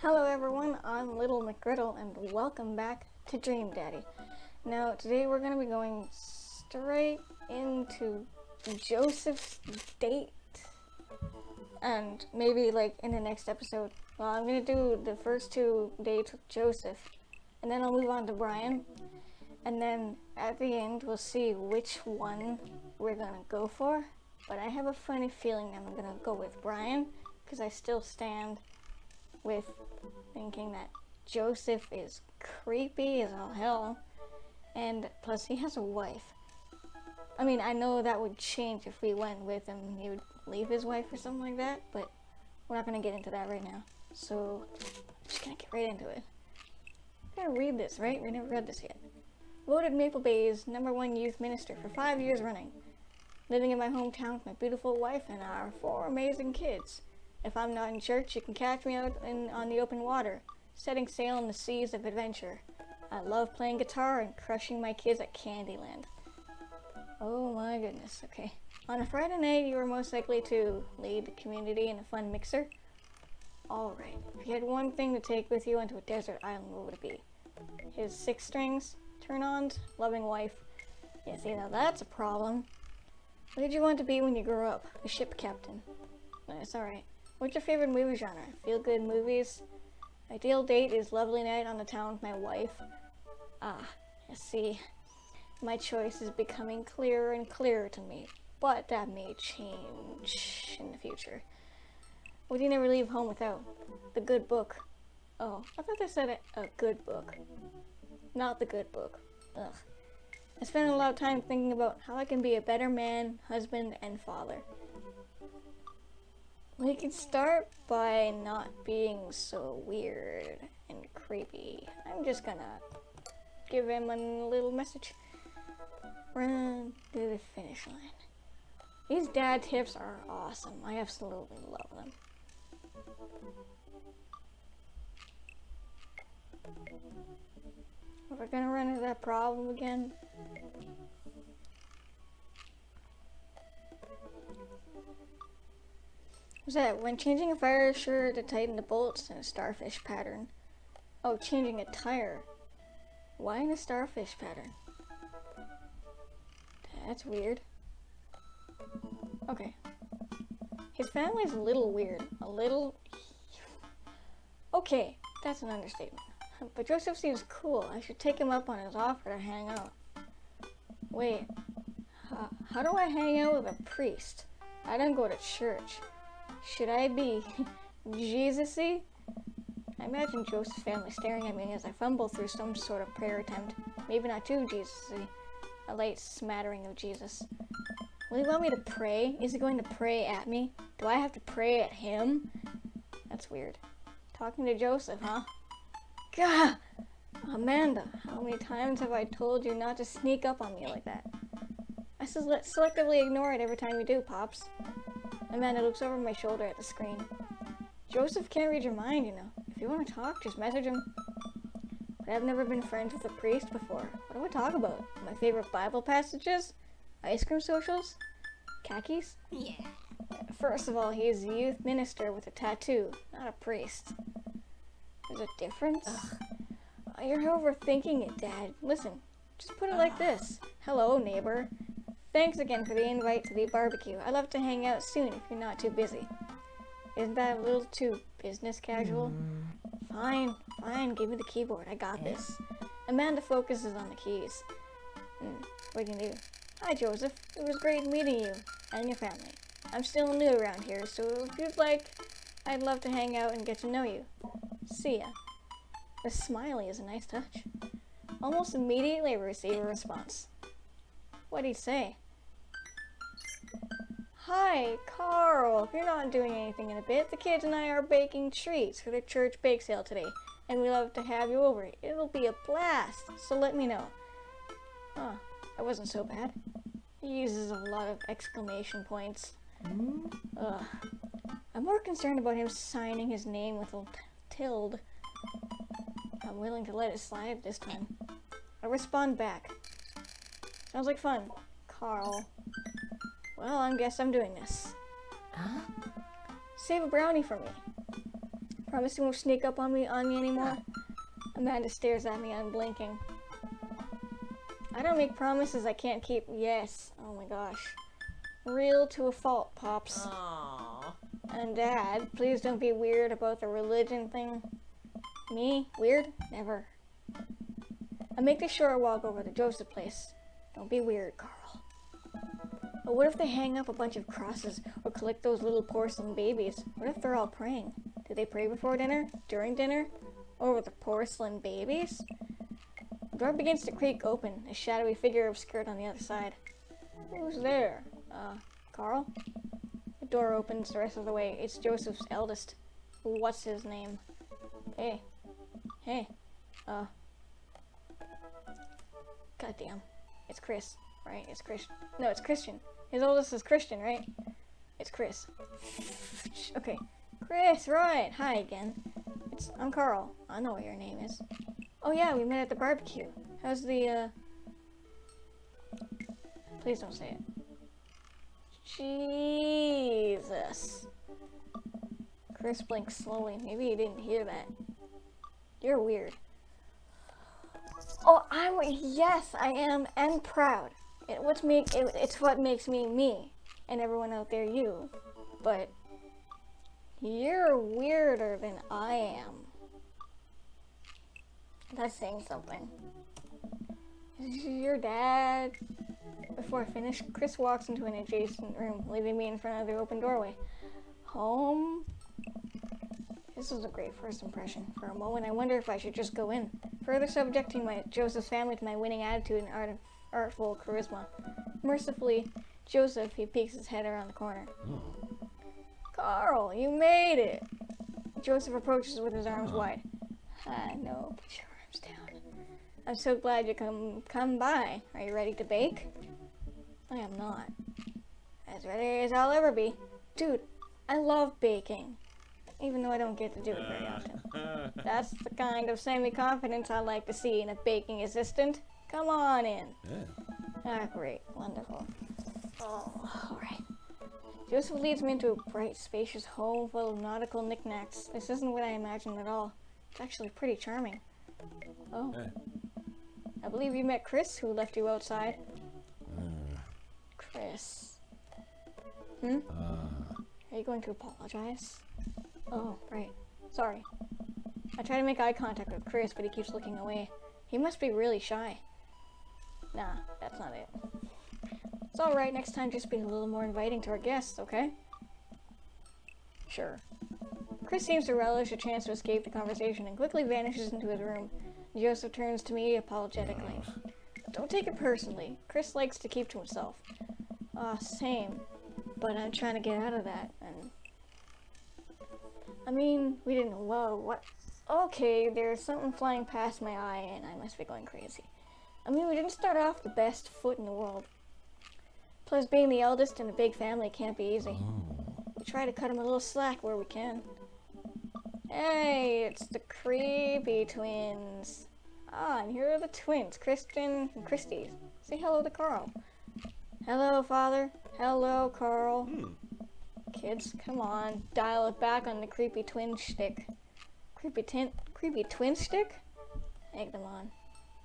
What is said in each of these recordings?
Hello everyone, I'm Little McGriddle and welcome back to Dream Daddy. Now today we're going to be going straight into Joseph's date. And maybe like in the next episode, well, I'm going to do the first two dates with Joseph. And then I'll move on to Brian. And then at the end we'll see which one we're going to go for. But I have a funny feeling I'm going to go with Brian because I still stand with thinking that Joseph is creepy as all hell, and plus he has a wife. I mean, I know that would change if we went with him. He would leave his wife or something like that, but we're not going to get into that right now. So, I'm just going to get right into it. I'm going to read this, right? We never read this yet. Voted Maple Bay's #1 youth minister for 5 years running. Living in my hometown with my beautiful wife and our 4 amazing kids. If I'm not in church, you can catch me out on the open water, setting sail in the seas of adventure. I love playing guitar and crushing my kids at Candyland. Oh my goodness, okay. On a Friday night, you are most likely to lead the community in a fun mixer. Alright, if you had one thing to take with you onto a desert island, what would it be? His 6 strings, turn-ons, loving wife. Yeah, see, now that's a problem. What did you want to be when you grew up? A ship captain. It's alright. What's your favorite movie genre? Feel-good movies? Ideal date is lovely night on the town with my wife. I see. My choice is becoming clearer and clearer to me, but that may change in the future. What do you never leave home without? The good book. Oh, I thought they said a good book. Not the good book. Ugh. I spend a lot of time thinking about how I can be a better man, husband, and father. We can start by not being so weird and creepy. I'm just gonna give him a little message. Run to the finish line. These dad tips are awesome. I absolutely love them. We're gonna run into that problem again. What's that? When changing a fire, sure to tighten the bolts in a starfish pattern. Oh, changing a tire. Why in a starfish pattern? That's weird. Okay. His family's a little weird. A little... Okay, that's an understatement. But Joseph seems cool. I should take him up on his offer to hang out. Wait. How do I hang out with a priest? I don't go to church. Should I be Jesus-y? I imagine Joseph's family staring at me as I fumble through some sort of prayer attempt. Maybe not too Jesus-y. A light smattering of Jesus. Will he want me to pray? Is he going to pray at me? Do I have to pray at him? That's weird. Talking to Joseph, huh? Gah! Amanda, how many times have I told you not to sneak up on me like that? I selectively ignore it every time you do, Pops. Amanda looks over my shoulder at the screen. Joseph can't read your mind, you know. If you want to talk, just message him. But I've never been friends with a priest before. What do we talk about? My favorite Bible passages? Ice cream socials? Khakis? Yeah. First of all, he's a youth minister with a tattoo, not a priest. There's a difference? You're overthinking it, Dad. Listen, just put it like this. Hello, neighbor. Thanks again for the invite to the barbecue. I'd love to hang out soon if you're not too busy. Isn't that a little too business casual? Fine, give me the keyboard. I got this. Amanda focuses on the keys. What can you do? Hi, Joseph. It was great meeting you and your family. I'm still new around here, so if you'd like, I'd love to hang out and get to know you. See ya. The smiley is a nice touch. Almost immediately I receive a response. What'd he say? Hi, Carl. If you're not doing anything in a bit, the kids and I are baking treats for the church bake sale today, and we'd love to have you over. It'll be a blast, so let me know. Oh, that wasn't so bad. He uses a lot of exclamation points. I'm more concerned about him signing his name with a tilde. I'm willing to let it slide this time. I respond back. Sounds like fun. Carl. Well, I guess I'm doing this. Huh? Save a brownie for me. Promise you won't sneak up on me anymore? Amanda stares at me, unblinking. I don't make promises I can't keep. Yes. Oh my gosh. Real to a fault, Pops. Aww. And Dad, please don't be weird about the religion thing. Me? Weird? Never. I make this short walk over to Joseph's place. Don't be weird, Carl. But what if they hang up a bunch of crosses or collect those little porcelain babies? What if they're all praying? Do they pray before dinner? During dinner? Over the porcelain babies? The door begins to creak open, a shadowy figure obscured on the other side. Who's there? Carl? The door opens the rest of the way. It's Joseph's eldest. What's his name? Hey. Goddamn. It's Chris, right? It's Christian. No, it's Christian. His oldest is Christian, right? It's Chris. Okay. Chris, right. Hi again. I'm Carl. I know what your name is. Oh yeah, we met at the barbecue. How's the, Please don't say it. Jesus. Chris blinks slowly. Maybe he didn't hear that. You're weird. Oh, yes, I am, and proud. It's what makes me me, and everyone out there you. But you're weirder than I am. That's saying something. Is your dad? Before I finish, Chris walks into an adjacent room, leaving me in front of the open doorway. Home? This was a great first impression. For a moment, I wonder if I should just go in, further subjecting Joseph's family to my winning attitude and artful charisma. Mercifully, he peeks his head around the corner. Carl, you made it! Joseph approaches with his arms wide. No, put your arms down. I'm so glad you come by. Are you ready to bake? I am not. As ready as I'll ever be. Dude, I love baking. Even though I don't get to do it very often. That's the kind of semi-confidence I like to see in a baking assistant. Come on in. Ah, great. Wonderful. Oh, alright. Joseph leads me into a bright, spacious home full of nautical knickknacks. This isn't what I imagined at all. It's actually pretty charming. Oh. I believe you met Chris, who left you outside. Chris. Are you going to apologize? Oh, right. Sorry. I try to make eye contact with Chris, but he keeps looking away. He must be really shy. Nah, that's not it. It's alright, next time just be a little more inviting to our guests, okay? Sure. Chris seems to relish a chance to escape the conversation and quickly vanishes into his room. Joseph turns to me apologetically. Don't take it personally. Chris likes to keep to himself. Same. But I'm trying to get out of that, and... I mean, we didn't... Whoa, what? Okay, there's something flying past my eye, and I must be going crazy. I mean, we didn't start off the best foot in the world. Plus, being the eldest in a big family can't be easy. We try to cut him a little slack where we can. Hey, it's the Creepy Twins. And here are the twins, Kristen and Christy. Say hello to Carl. Hello, Father. Hello, Carl. Kids, come on. Dial it back on the creepy twin shtick. Creepy twin shtick? Egg them on.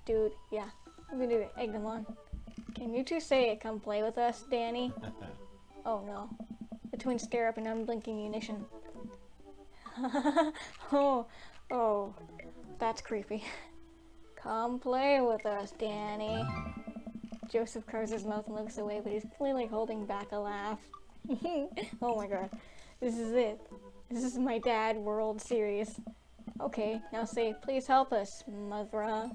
Dude, yeah. I'm gonna do it. Egg them on. Can you two say it? Come play with us, Danny? Oh, no. The twins stare up in unblinking unison. Oh, that's creepy. Come play with us, Danny. Joseph covers his mouth and looks away, but he's clearly holding back a laugh. Oh my god. This is it. This is my dad World Series. Okay, now say, please help us, Mother.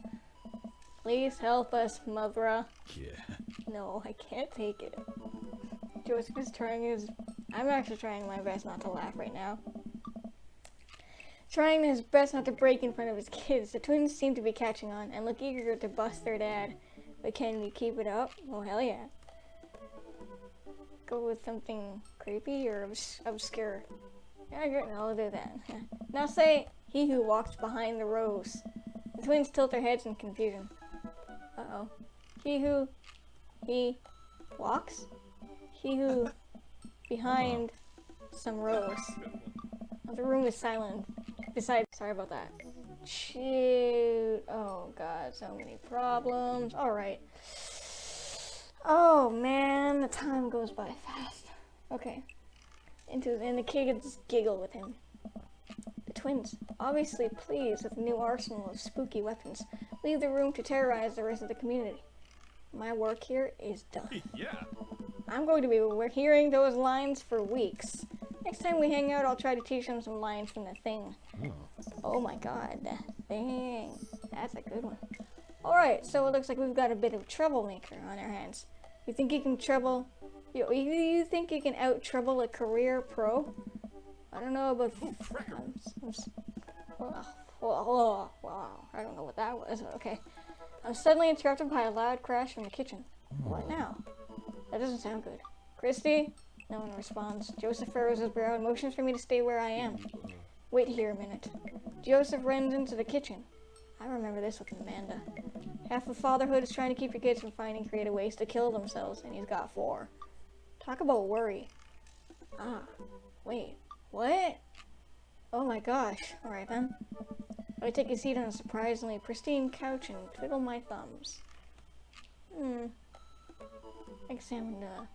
Please help us, Mother. Yeah. No, I can't take it. Joseph is I'm actually trying my best not to laugh right now. Trying his best not to break in front of his kids. The twins seem to be catching on and look eager to bust their dad. But can we keep it up? Oh, hell yeah. Go with something creepy or obscure. Yeah, great. I'll do that. Now say, he who walks behind the rows. The twins tilt their heads in confusion. Uh-oh. He walks? He who behind some rows. The room is silent. besides, sorry about that. Shoot. Oh god, so many problems. Alright. Oh man, the time goes by fast. Okay. And the kids giggle with him. The twins, obviously pleased with the new arsenal of spooky weapons, leave the room to terrorize the rest of the community. My work here is done. Yeah. I'm going to be hearing those lines for weeks. Next time we hang out, I'll try to teach them some lines from The Thing. Oh my god, The Thing. That's a good one. Alright, so it looks like we've got a bit of troublemaker on our hands. You think you can you think you can out-trouble a career pro? I don't know about... wow, I don't know what that was. Okay. I'm suddenly interrupted by a loud crash from the kitchen. What now? That doesn't sound good. Christy? No one responds. Joseph furrows his brow and motions for me to stay where I am. Wait here a minute. Joseph runs into the kitchen. I remember this with Amanda. Half of fatherhood is trying to keep your kids from finding creative ways to kill themselves, and he's got 4. Talk about worry. Ah, wait, what? Oh my gosh. Alright then. I take a seat on a surprisingly pristine couch and twiddle my thumbs. Examine the...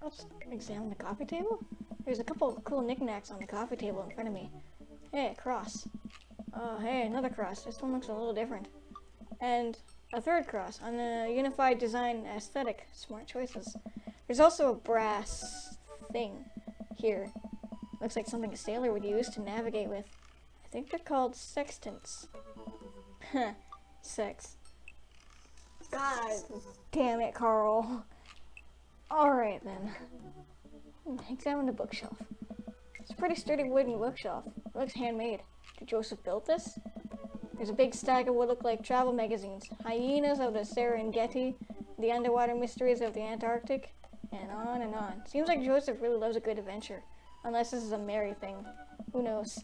Let's examine the coffee table. There's a couple of cool knickknacks on the coffee table in front of me. Hey, a cross. Oh, hey, another cross. This one looks a little different. And a third cross on the unified design aesthetic. Smart choices. There's also a brass thing here. Looks like something a sailor would use to navigate with. I think they're called sextants. Heh, sex. God damn it, Carl. Alright then. Examine the bookshelf. It's a pretty sturdy wooden bookshelf. It looks handmade. Did Joseph build this? There's a big stack of what look like travel magazines. Hyenas of the Serengeti, the underwater mysteries of the Antarctic, and on and on. Seems like Joseph really loves a good adventure. Unless this is a Mary thing. Who knows?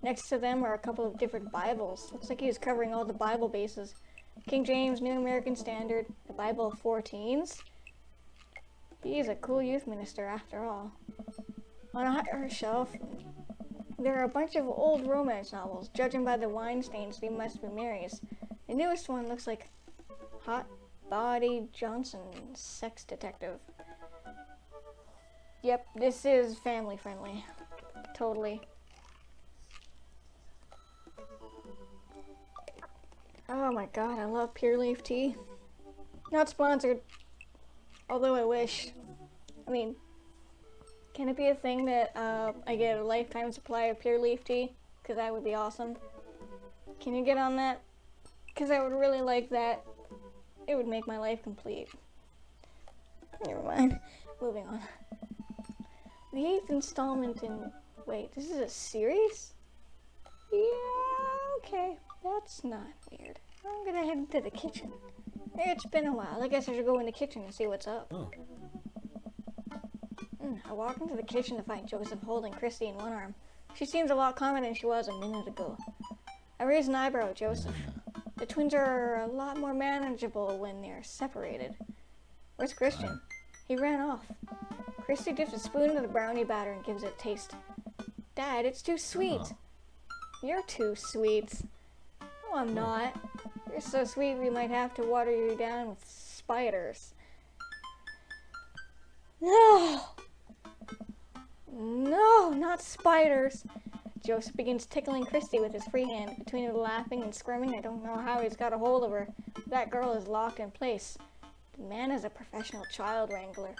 Next to them are a couple of different Bibles. Looks like he's covering all the Bible bases. King James, New American Standard, the Bible of 4 Teens. He's a cool youth minister after all. On a higher shelf, there are a bunch of old romance novels. Judging by the wine stains, they must be Mary's. The newest one looks like Hot Body Johnson, Sex Detective. Yep, this is family friendly. Totally. Oh my god, I love Pure Leaf tea. Not sponsored. Although I wish. I mean, can it be a thing that I get a lifetime supply of Pure Leaf tea? Because that would be awesome. Can you get on that? Because I would really like that. It would make my life complete. Never mind. Moving on. The 8th installment in... Wait, this is a series? Yeah, okay. That's not weird. I'm gonna head into the kitchen. It's been a while. I guess I should go in the kitchen and see what's up. I walk into the kitchen to find Joseph holding Christy in one arm. She seems a lot calmer than she was a minute ago. I raise an eyebrow at Joseph. The twins are a lot more manageable when they're separated. Where's Christian? He ran off. Christy dips a spoon into the brownie batter and gives it a taste. Dad, it's too sweet. You're too sweet. No, I'm not. You're so sweet we might have to water you down with spiders. No! No, not spiders. Joseph begins tickling Christy with his free hand. Between the laughing and squirming, I don't know how he's got a hold of her. That girl is locked in place. The man is a professional child wrangler.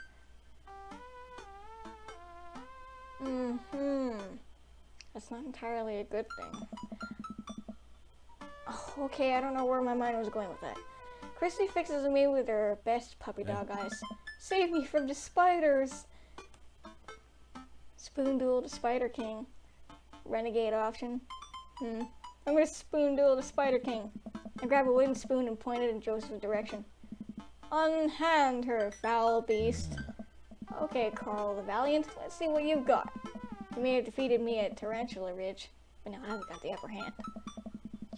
That's not entirely a good thing. Oh, okay, I don't know where my mind was going with that. Christy fixes me with her best puppy dog eyes. Save me from the spiders! Spoon duel the Spider King. Renegade option. I'm gonna spoon duel the Spider King. I grab a wooden spoon and point it in Joseph's direction. Unhand her, foul beast. Okay, Carl the Valiant, let's see what you've got. You may have defeated me at Tarantula Ridge, but now I've got the upper hand.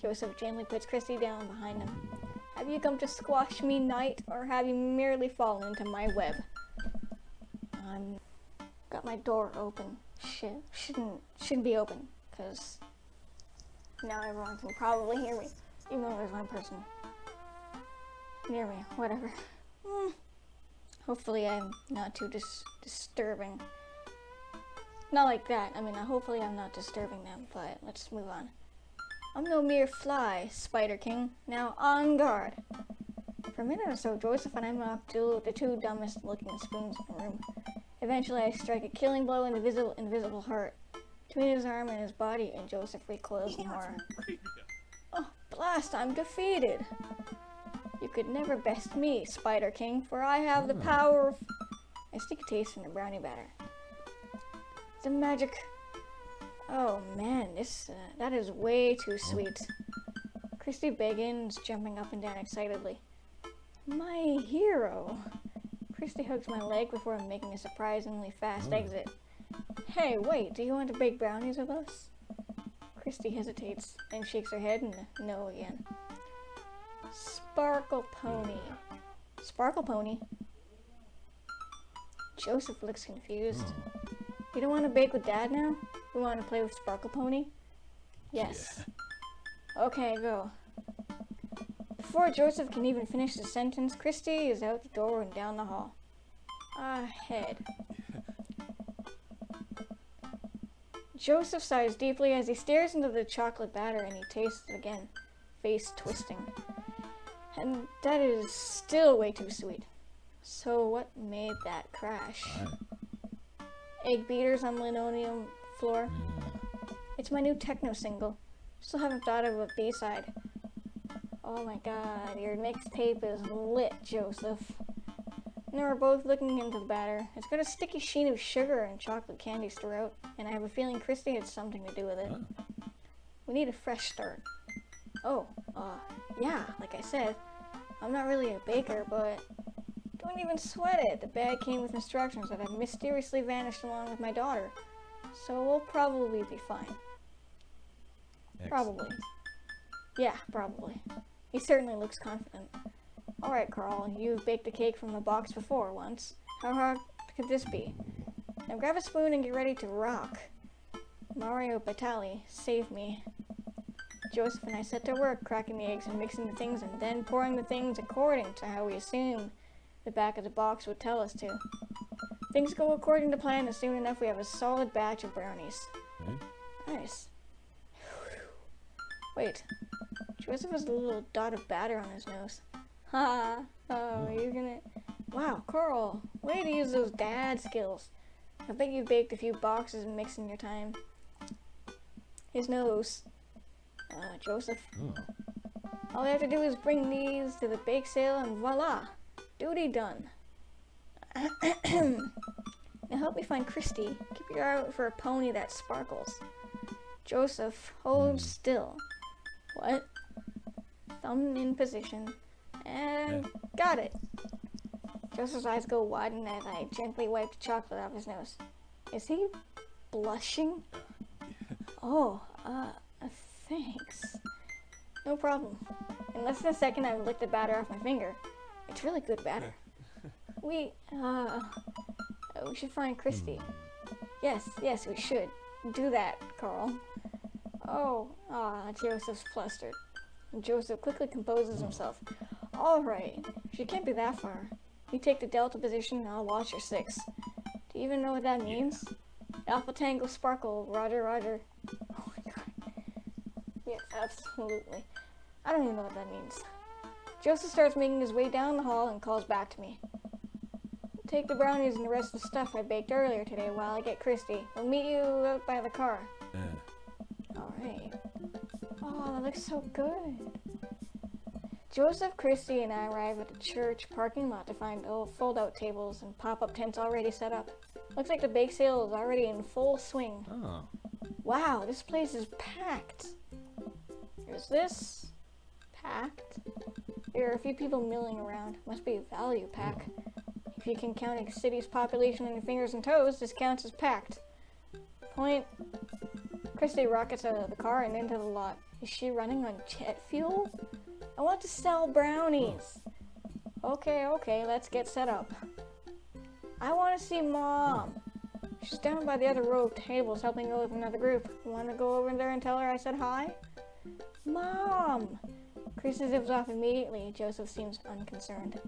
Joseph gently puts Christy down behind him. Have you come to squash me, knight, or have you merely fallen into my web? forgot my door open. Shit, shouldn't be open, because now everyone can probably hear me, even though there's one person near me. Whatever. Hopefully I'm not too disturbing. Not like that. I mean, hopefully I'm not disturbing them, but let's move on. I'm no mere fly, Spider King. Now on guard. For a minute or so, Joseph and I mocked the two dumbest looking spoons in the room. Eventually, I strike a killing blow in the invisible heart. Between his arm and his body, and Joseph recoils in horror. Oh, blast, I'm defeated. You could never best me, Spider King, for I have the power of... I stick a taste from the brownie batter. The magic... Oh man, that is way too sweet. Christy begins jumping up and down excitedly. My hero. Christy hugs my leg before making a surprisingly fast exit. Hey, wait, do you want to bake brownies with us? Christy hesitates and shakes her head and no again. Sparkle Pony. Sparkle Pony? Joseph looks confused. You don't want to bake with Dad now? You want to play with Sparkle Pony? Yes. Yeah. Okay, go. Before Joseph can even finish the sentence, Christy is out the door and down the hall. Ahead. Joseph sighs deeply as he stares into the chocolate batter and he tastes it again, face twisting. And that is still way too sweet. So what made that crash? Egg beaters on linoleum floor. It's my new techno single. Still haven't thought of a B-side. Oh my god, your mixtape is lit, Joseph. And we're both looking into the batter. It's got a sticky sheen of sugar and chocolate candies throughout, and I have a feeling Christy had something to do with it. We need a fresh start. Oh, yeah, like I said, I'm not really a baker, but don't even sweat it. The bag came with instructions that have mysteriously vanished along with my daughter. So we'll probably be fine. Excellent. Probably. Yeah, probably. He certainly looks confident. Alright, Carl, you've baked a cake from the box before once. How hard could this be? Now grab a spoon and get ready to rock. Mario Batali, save me. Joseph and I set to work cracking the eggs and mixing the things and then pouring the things according to how we assumed the back of the box would tell us to. Things go according to plan and soon enough we have a solid batch of brownies. Nice. Wait, Joseph has a little dot of batter on his nose. Ha! Oh, you're gonna... Wow, Carl, way to use those dad skills. I bet you baked a few boxes and mixed in your time. His nose. Joseph. All we have to do is bring these to the bake sale and voila! Duty done. Now help me find Christy. Keep your eye out for a pony that sparkles. Joseph, hold still. What? Thumb in position. And got it. Joseph's eyes go wide and as I gently wipe the chocolate off his nose. Is he blushing? Oh, thanks. No problem. In less than a second, I licked the batter off my finger. It's really good batter. We should find Christy. Yes, we should. Do that, Carl. Joseph's flustered. Joseph quickly composes himself. Alright, she can't be that far. You take the delta position and I'll watch your 6. Do you even know what that means? Alpha Tango Sparkle, Roger, Roger. Oh my god. Yes, absolutely. I don't even know what that means. Joseph starts making his way down the hall and calls back to me. Take the brownies and the rest of the stuff I baked earlier today while I get Christy. We'll meet you out by the car. Alright. Oh, that looks so good. Joseph, Christy, and I arrive at the church parking lot to find old fold-out tables and pop-up tents already set up. Looks like the bake sale is already in full swing. Oh. Wow, this place is packed. Is this packed? There are a few people milling around. Must be a value pack. If you can count a city's population on your fingers and toes, this counts as packed. Point. Christy rockets out of the car and into the lot. Is she running on jet fuel? I want to sell brownies. Okay, let's get set up. I want to see Mom. She's down by the other row of tables helping out with another group. Want to go over there and tell her I said hi? Mom! Chrissy zips off immediately. Joseph seems unconcerned.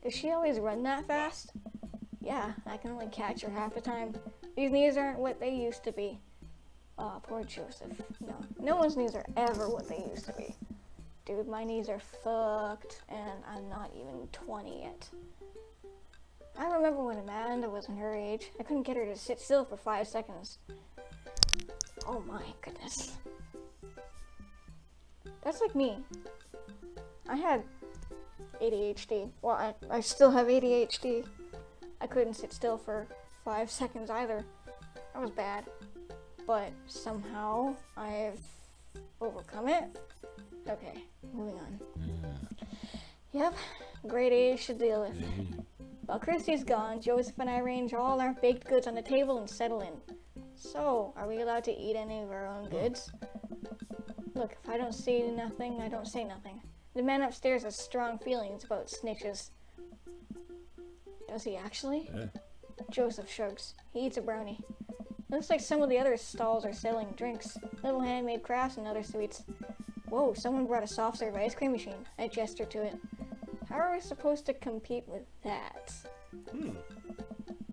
Does she always run that fast? Yeah, I can only catch her half the time. These knees aren't what they used to be. Aw, poor Joseph. No one's knees are ever what they used to be. Dude, my knees are fucked, and I'm not even 20 yet. I remember when Amanda was in her age, I couldn't get her to sit still for 5 seconds. Oh my goodness. That's like me. I had ADHD. Well, I still have ADHD. I couldn't sit still for 5 seconds either. That was bad. But somehow I've overcome it. Okay, moving on. Yep, great age to deal with. While Christy's gone, Joseph and I arrange all our baked goods on the table and settle in. So, are we allowed to eat any of our own goods? Look, if I don't see nothing, I don't say nothing. The man upstairs has strong feelings about snitches. Does he actually? Yeah. Joseph shrugs. He eats a brownie. Looks like some of the other stalls are selling drinks, little handmade crafts, and other sweets. Whoa, someone brought a soft serve ice cream machine. I gesture to it. How are we supposed to compete with that?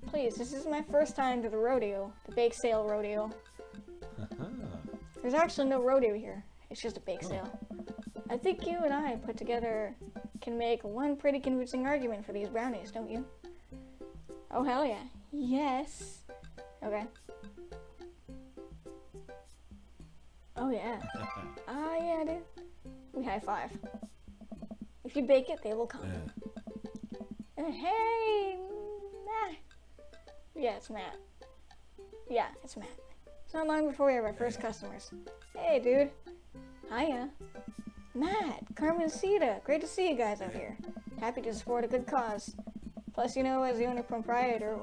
Please, this is my first time to the rodeo, the bake sale rodeo. There's actually no rodeo here. It's just a bake sale. I think you and I put together can make one pretty convincing argument for these brownies, don't you? Oh, hell yeah. Yes. Okay. Oh, yeah. Ah, yeah, dude. We high five. If you bake it, they will come. Hey, Matt. Yeah, it's Matt. Yeah, it's Matt. It's not long before we have our first customers. Hey, dude. Hiya. Matt, Carmen and Sita. Great to see you guys out here. Happy to support a good cause. Plus, you know, as the owner proprietor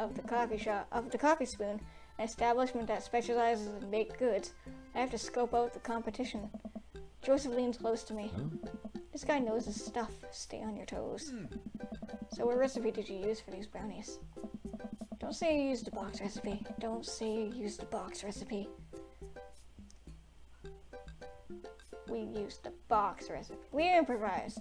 of the coffee shop, of the Coffee Spoon, an establishment that specializes in baked goods, I have to scope out the competition. Joseph leans close to me. This guy knows his stuff. Stay on your toes. So what recipe did you use for these brownies? Don't say you used a box recipe. Don't say you used a box recipe. We used a box recipe. We improvised.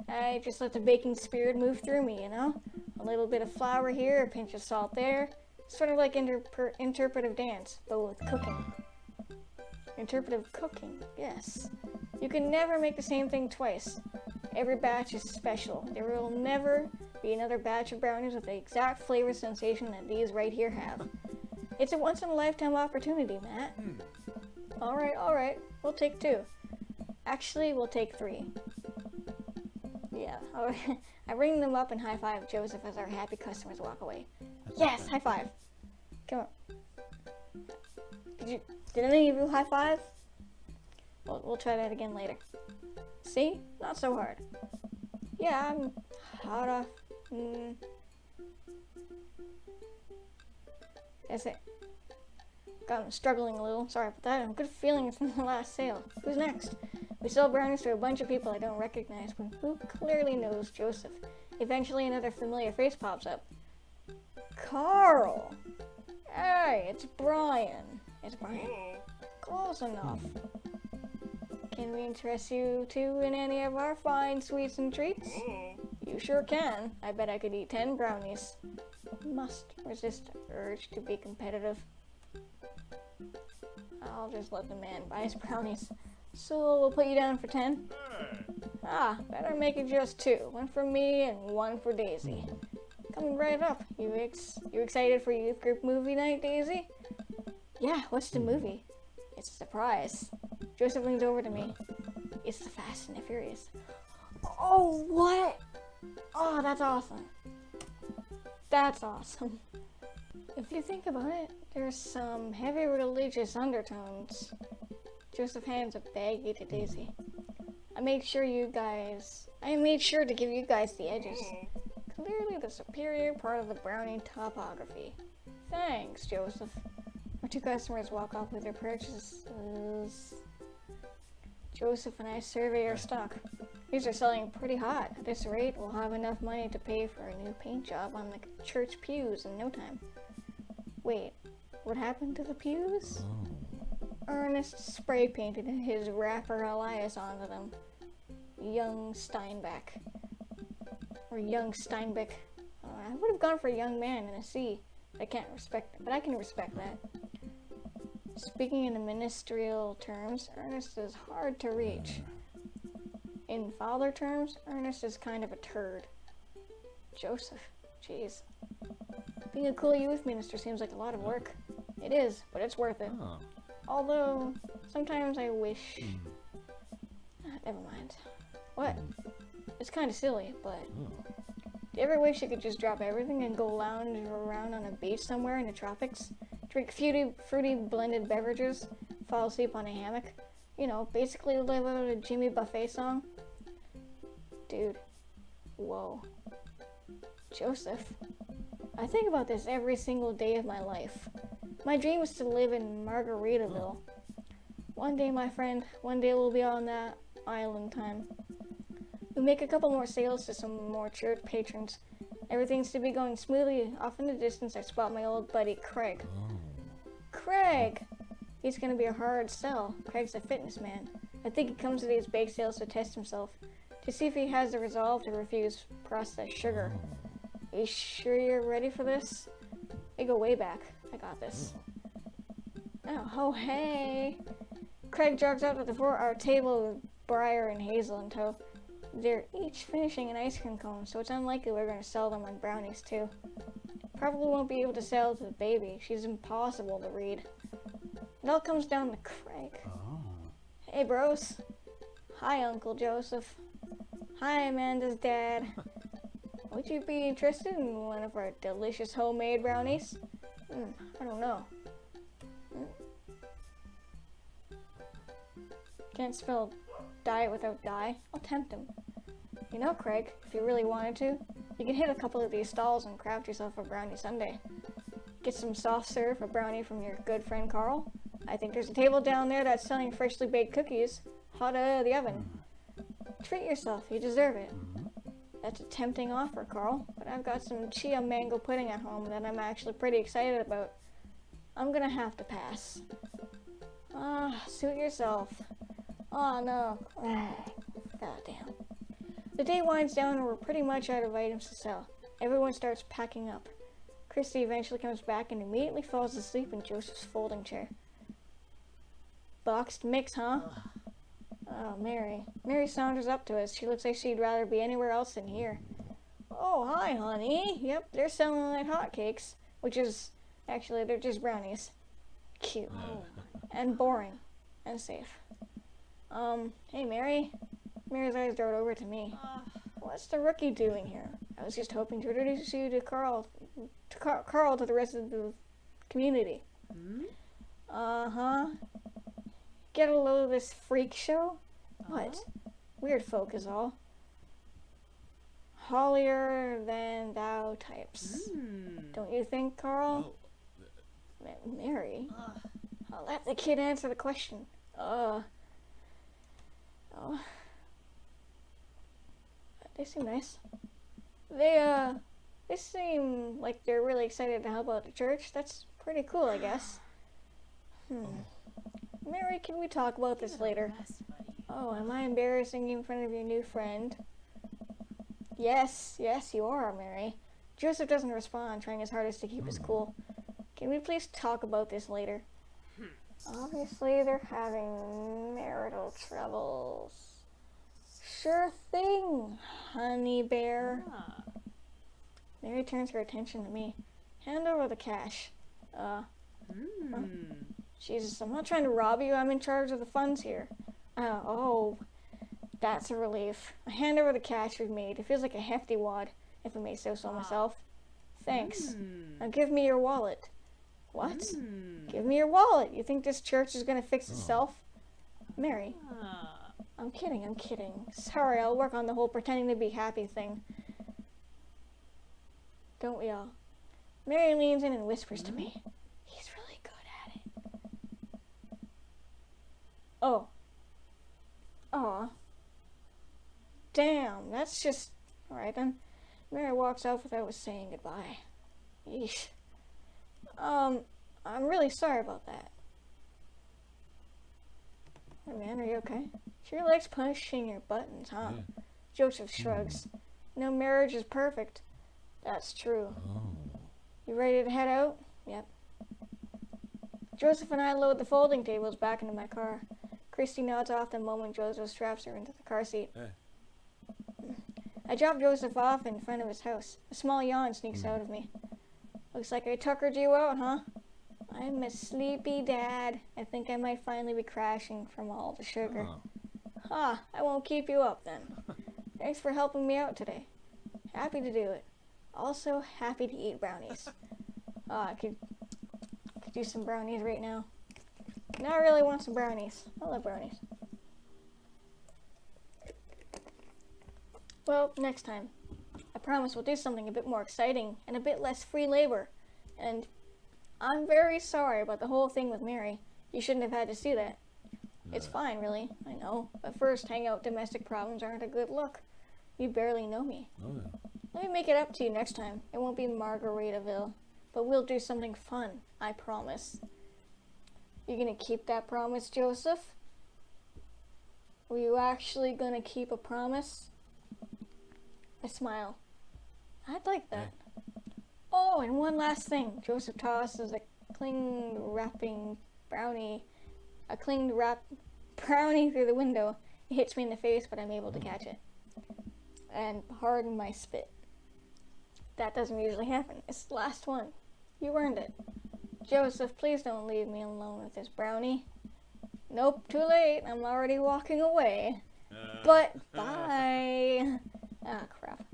I just let the baking spirit move through me, you know? A little bit of flour here, a pinch of salt there. Sort of like interpretive dance, but with cooking. Interpretive cooking, yes. You can never make the same thing twice. Every batch is special. There will never be another batch of brownies with the exact flavor sensation that these right here have. It's a once-in-a-lifetime opportunity, Matt. Alright. We'll take 2. Actually, we'll take 3. Yeah. I ring them up and high-five Joseph as our happy customers walk away. Yes, high-five. Come on. Did any of you high-five? We'll try that again later. See? Not so hard. Yeah, I'm hot off. That's it. I'm struggling a little. Sorry about that. I have a good feeling it's from the last sale. Who's next? We sell brownies to a bunch of people I don't recognize, but who clearly knows Joseph. Eventually another familiar face pops up. Carl! Hey, it's Brian. It's Brian. Close enough. Can we interest you two in any of our fine sweets and treats? You sure can. I bet I could eat 10 brownies. Must resist the urge to be competitive. I'll just let the man buy his brownies. So we'll put you down for 10? Ah, better make it just 2. One for me and one for Daisy. Coming right up. You excited for youth group movie night, Daisy? Yeah, what's the movie? It's a surprise. Joseph leans over to me. It's the Fast and the Furious. Oh, what? Oh, that's awesome. That's awesome. If you think about it, there's some heavy religious undertones. Joseph hands a baggie to Daisy. I made sure to give you guys the edges. Clearly the superior part of the brownie topography. Thanks, Joseph. Our 2 customers walk off with their purchases. Joseph and I survey our stock. These are selling pretty hot. At this rate, we'll have enough money to pay for a new paint job on the church pews in no time. Wait, what happened to the pews? Oh. Ernest spray painted his rapper Elias onto them. Young Steinbeck. Or young Steinbeck. I would have gone for a young man in a C. I can't respect it, but I can respect that. Speaking in ministerial terms, Ernest is hard to reach. In father terms, Ernest is kind of a turd. Joseph, jeez. Being a cool youth minister seems like a lot of work. It is, but it's worth it. Oh. Although, sometimes I wish... never mind. What? It's kind of silly, but... Oh. Do you ever wish you could just drop everything and go lounge around on a beach somewhere in the tropics? Drink fruity blended beverages? Fall asleep on a hammock? You know, basically live out a Jimmy Buffet song? Dude. Whoa. Joseph. I think about this every single day of my life. My dream is to live in Margaritaville. One day, my friend, one day we'll be on that island time. We make a couple more sales to some more church patrons. Everything's to be going smoothly. Off in the distance, I spot my old buddy, Craig. Oh. Craig! He's gonna be a hard sell. Craig's a fitness man. I think he comes to these bake sales to test himself, to see if he has the resolve to refuse processed sugar. Are you sure you're ready for this? I go way back. I got this. Oh, hey! Craig jogs out to the 4-hour table with Briar and Hazel in tow. They're each finishing an ice cream cone, so it's unlikely we're going to sell them on brownies too. Probably won't be able to sell to the baby. She's impossible to read. It all comes down to Craig. Oh. Hey, bros. Hi, Uncle Joseph. Hi, Amanda's dad. Would you be interested in one of our delicious homemade brownies? I don't know. Can't spell diet without die. I'll tempt him. You know, Craig, if you really wanted to, you can hit a couple of these stalls and craft yourself a brownie sundae. Get some soft serve, a brownie from your good friend Carl. I think there's a table down there that's selling freshly baked cookies, hot out of the oven. Treat yourself, you deserve it. That's a tempting offer, Carl, but I've got some chia mango pudding at home that I'm actually pretty excited about. I'm gonna have to pass. Suit yourself. Oh no. God damn. The day winds down and we're pretty much out of items to sell. Everyone starts packing up. Christy eventually comes back and immediately falls asleep in Joseph's folding chair. Boxed mix, huh? Oh, Mary. Mary saunters up to us. She looks like she'd rather be anywhere else than here. Oh, hi, honey. Yep, they're selling like hotcakes, which is, actually, they're just brownies. Cute. And boring. And safe. Hey, Mary. Mary's eyes dart over to me. What's the rookie doing here? I was just hoping to introduce you to Carl to the rest of the community. Uh-huh. Get a load of this freak show? What? Weird folk is all. Holier than thou types. Don't you think, Carl? Mary? I'll let the kid answer the question. They seem nice. They seem like they're really excited to help out the church. That's pretty cool, I guess. Mary, can we talk about this later? Oh, am I embarrassing you in front of your new friend? Yes, you are, Mary. Joseph doesn't respond, trying his hardest to keep his cool. Can we please talk about this later? Obviously, they're having marital troubles. Sure thing, honey bear. Mary turns her attention to me. Hand over the cash. Jesus, I'm not trying to rob you. I'm in charge of the funds here. Oh, that's a relief. I hand over the cash we've made. It feels like a hefty wad, if I may say so myself. Thanks. Now give me your wallet. What? Give me your wallet. You think this church is going to fix itself? Mary. I'm kidding. Sorry, I'll work on the whole pretending to be happy thing. Don't we all? Mary leans in and whispers to me. He's really good at it. Oh. Aw. Damn, that's just... Alright then. Mary walks off without saying goodbye. Yeesh. I'm really sorry about that. Hey man, are you okay? Sure likes pushing your buttons, huh? Yeah. Joseph shrugs. No marriage is perfect. That's true. Oh. You ready to head out? Yep. Joseph and I load the folding tables back into my car. Christy nods off the moment Joseph straps her into the car seat. Hey. I drop Joseph off in front of his house. A small yawn sneaks out of me. Looks like I tuckered you out, huh? I'm a sleepy dad. I think I might finally be crashing from all the sugar. Oh. Ah, I won't keep you up then. Thanks for helping me out today. Happy to do it. Also happy to eat brownies. I could do some brownies right now. Now I really want some brownies. I love brownies. Well, next time. I promise we'll do something a bit more exciting and a bit less free labor. And I'm very sorry about the whole thing with Mary. You shouldn't have had to see that. It's fine, really. I know. But first, hang out domestic problems aren't a good look. You barely know me. Oh, yeah. Let me make it up to you next time. It won't be Margaritaville. But we'll do something fun. I promise. You gonna keep that promise, Joseph? Were you actually gonna keep a promise? I smile. I'd like that. Oh, and one last thing. Joseph tosses a clinged wrap brownie through the window. It hits me in the face, but I'm able to catch it. And pardon my spit. That doesn't usually happen. It's the last one. You earned it. Joseph, please don't leave me alone with this brownie. Nope, too late. I'm already walking away. But bye. Ah, crap.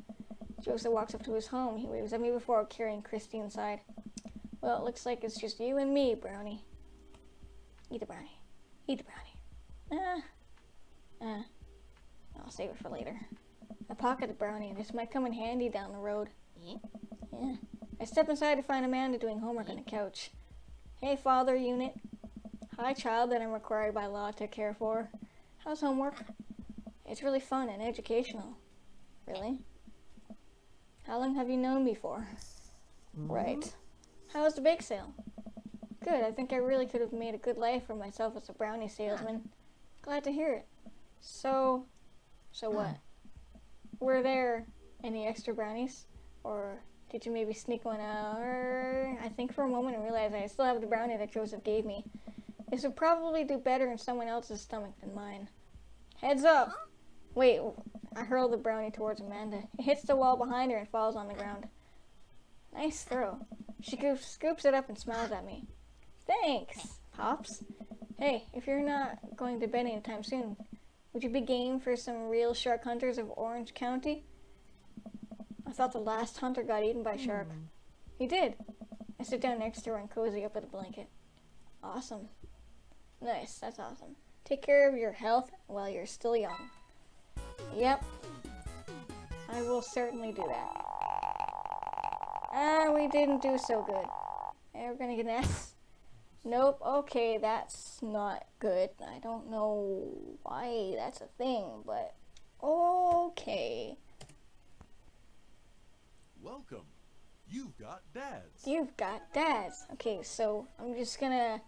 Joseph walks up to his home. He waves at me before carrying Christy inside. Well, it looks like it's just you and me, Brownie. Eat the brownie. Eat the brownie. I'll save it for later. I pocket the brownie. This might come in handy down the road. Yeah. I step inside to find Amanda doing homework on the couch. Hey, father unit. Hi, child that I'm required by law to care for. How's homework? It's really fun and educational. Really? How long have you known me for? Right. How's the bake sale? Good. I think I really could have made a good life for myself as a brownie salesman. Glad to hear it. So what? Were there any extra brownies? Or did you maybe sneak one out? Or I think for a moment I realized I still have the brownie that Joseph gave me. This would probably do better in someone else's stomach than mine. Heads up! Wait, I hurl the brownie towards Amanda. It hits the wall behind her and falls on the ground. Nice throw. She scoops it up and smiles at me. Thanks, Pops. Hey, if you're not going to bed anytime soon, would you be game for some real shark hunters of Orange County? I thought the last hunter got eaten by a shark. He did. I sit down next to her and cozy up with a blanket. Awesome. Nice, that's awesome. Take care of your health while you're still young. Yep. I will certainly do that. We didn't do so good. We're gonna get an S. Nope, okay, that's not good. I don't know why that's a thing, but okay. Welcome. You've got dads. You've got dads. Okay, so I'm just gonna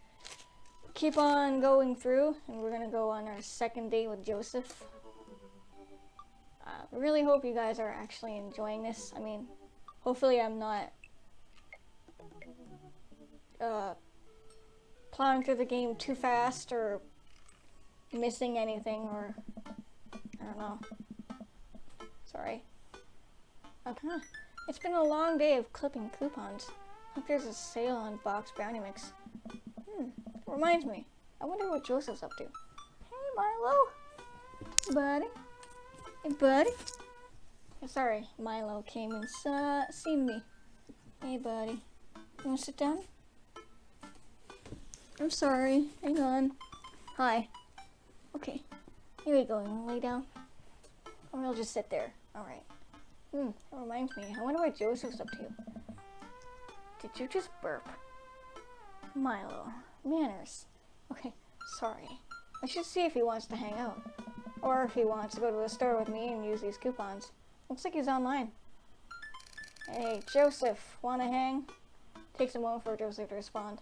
keep on going through, and we're gonna go on our second date with Joseph. I really hope you guys are actually enjoying this. I mean, hopefully I'm not plowing through the game too fast or missing anything, or I don't know. Sorry. Okay. It's been a long day of clipping coupons. Hope there's a sale on box brownie mix. Reminds me. I wonder what Joseph's up to. Hey, Milo. Buddy. Hey, buddy. Sorry, Milo came and seen me. Hey, buddy. You wanna sit down? I'm sorry. Hang on. Hi. Okay. Here we go. You wanna lay down? Or we'll just sit there. Alright. That reminds me. I wonder what Joseph's up to. Did you just burp? Milo. Manners. Okay. Sorry. I should see if he wants to hang out. Or if he wants to go to the store with me and use these coupons. Looks like he's online. Hey, Joseph. Wanna hang? Takes a moment for Joseph to respond.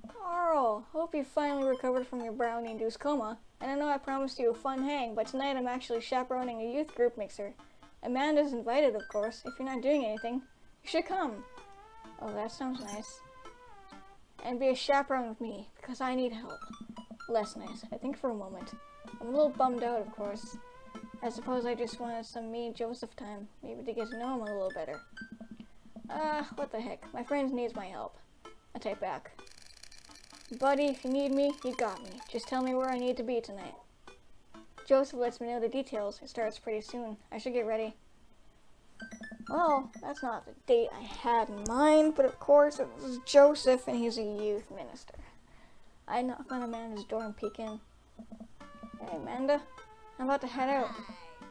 Carl, hope you finally recovered from your brownie-induced coma. And I know I promised you a fun hang, but tonight I'm actually chaperoning a youth group mixer. Amanda's invited, of course. If you're not doing anything, you should come. Oh, that sounds nice. And be a chaperone with me, because I need help. Less nice, I think for a moment. I'm a little bummed out, of course. I suppose I just wanted some me and Joseph time, maybe to get to know him a little better. What the heck, my friend needs my help. I type back. Buddy, if you need me, you got me. Just tell me where I need to be tonight. Joseph lets me know the details. It starts pretty soon. I should get ready. Well, that's not the date I had in mind, but of course it was Joseph and he's a youth minister. I knock on Amanda's door and peek in. Hey, Amanda. I'm about to head out.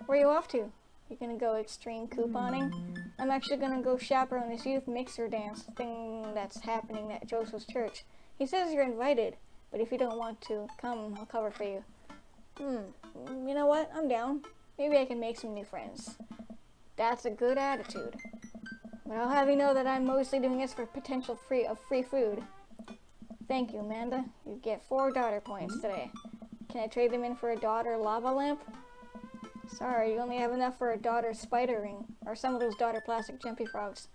Where are you off to? You gonna go extreme couponing? I'm actually gonna go chaperone this youth mixer dance thing that's happening at Joseph's church. He says you're invited, but if you don't want to come, I'll cover for you. You know what? I'm down. Maybe I can make some new friends. That's a good attitude. But I'll have you know that I'm mostly doing this for potential free food. Thank you, Amanda. You get 4 daughter points today. Can I trade them in for a daughter lava lamp? Sorry, you only have enough for a daughter spider ring, or some of those daughter plastic jumpy frogs.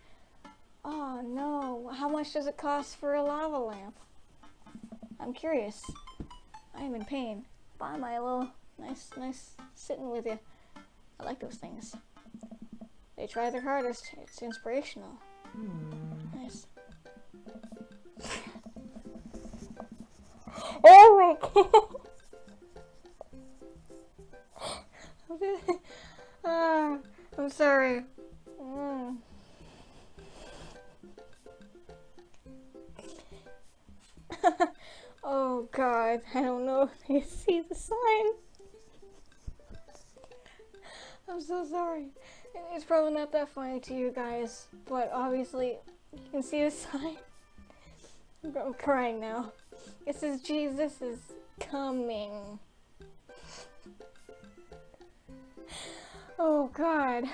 Oh no, how much does it cost for a lava lamp? I'm curious. I am in pain. Bye, Milo. Nice sitting with you. I like those things. They try their hardest. It's inspirational. Nice. Oh my god. I'm sorry. Oh god, I don't know if you see the sign. I'm so sorry. It's probably not that funny to you guys, but obviously you can see the sign. I'm crying now. It says Jesus is coming. Oh god.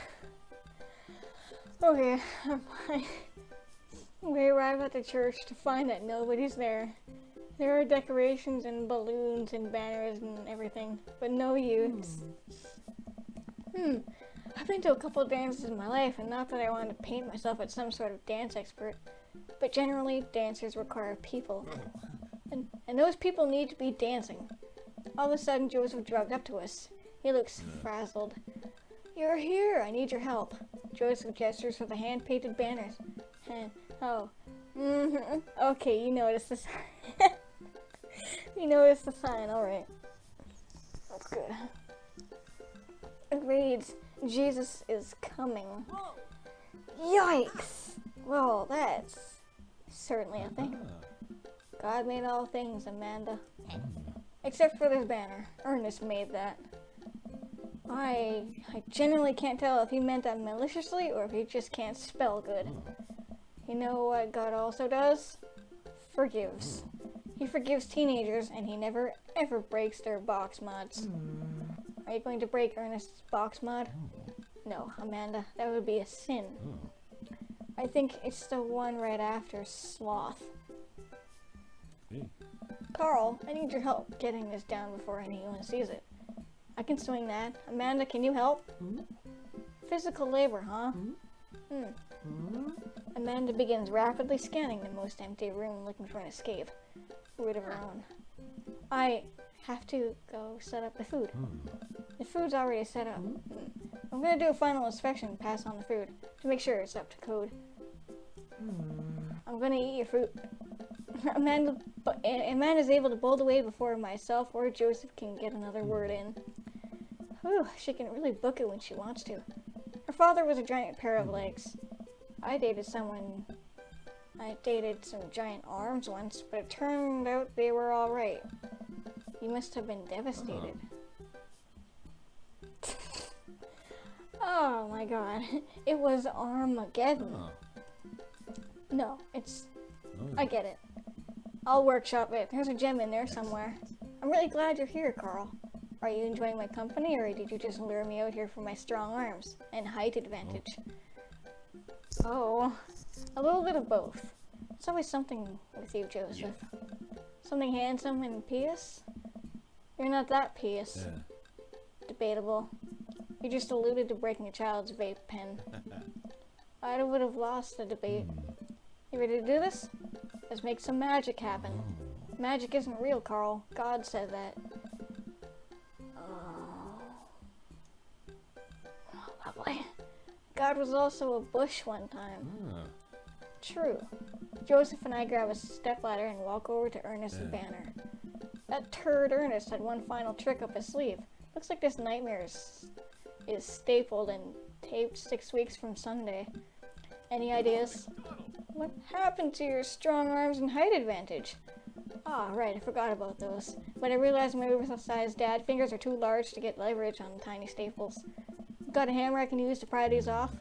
Okay, I'm fine. We arrive at the church to find that nobody's there. There are decorations and balloons and banners and everything, but no youths. I've been to a couple of dances in my life, and not that I want to paint myself as some sort of dance expert, but generally dancers require people. And those people need to be dancing. All of a sudden, Joseph jogged up to us. He looks frazzled. You're here, I need your help. Joseph gestures for the hand-painted banners. Okay, you noticed the sign. You noticed the sign, alright. That's good. It reads, Jesus is coming. Yikes! Well, that's certainly a thing. God made all things, Amanda. Except for this banner. Ernest made that. I genuinely can't tell if he meant that maliciously or if he just can't spell good. You know what God also does? Forgives. He forgives teenagers and he never ever breaks their box mods. Are you going to break Ernest's box mod? No, Amanda, that would be a sin. I think it's the one right after sloth. Carl, I need your help getting this down before anyone sees it. I can swing that. Amanda, can you help? Physical labor, huh? Amanda begins rapidly scanning the most empty room looking for an escape. Route of her own. I have to go set up the food. The food's already set up. I'm gonna do a final inspection and pass on the food to make sure it's up to code. I'm gonna eat your fruit. Amanda's able to bolt away before myself or Joseph can get another word in. Whew, she can really book it when she wants to. Her father was a giant pair of legs. I dated some giant arms once, but it turned out they were alright. You must have been devastated. Oh my god. It was Armageddon. No, it's... I get it. I'll workshop it. There's a gem in there somewhere. I'm really glad you're here, Carl. Are you enjoying my company, or did you just lure me out here for my strong arms and height advantage? Oh, A little bit of both. It's always something with you, Joseph. Something handsome and pious? You're not that pious. Yeah. Debatable. You just alluded to breaking a child's vape pen. I would have lost the debate. You ready to do this? Let's make some magic happen. Magic isn't real, Carl. God said that. Oh, lovely. God was also a bush one time. True. Joseph and I grab a stepladder and walk over to Ernest's banner. That turd Ernest had one final trick up his sleeve. Looks like this nightmare is stapled and taped 6 weeks from Sunday. Any ideas? What happened to your strong arms and height advantage? Ah, right, I forgot about those. But I realized my oversized dad fingers are too large to get leverage on tiny staples. Got a hammer I can use to pry these off?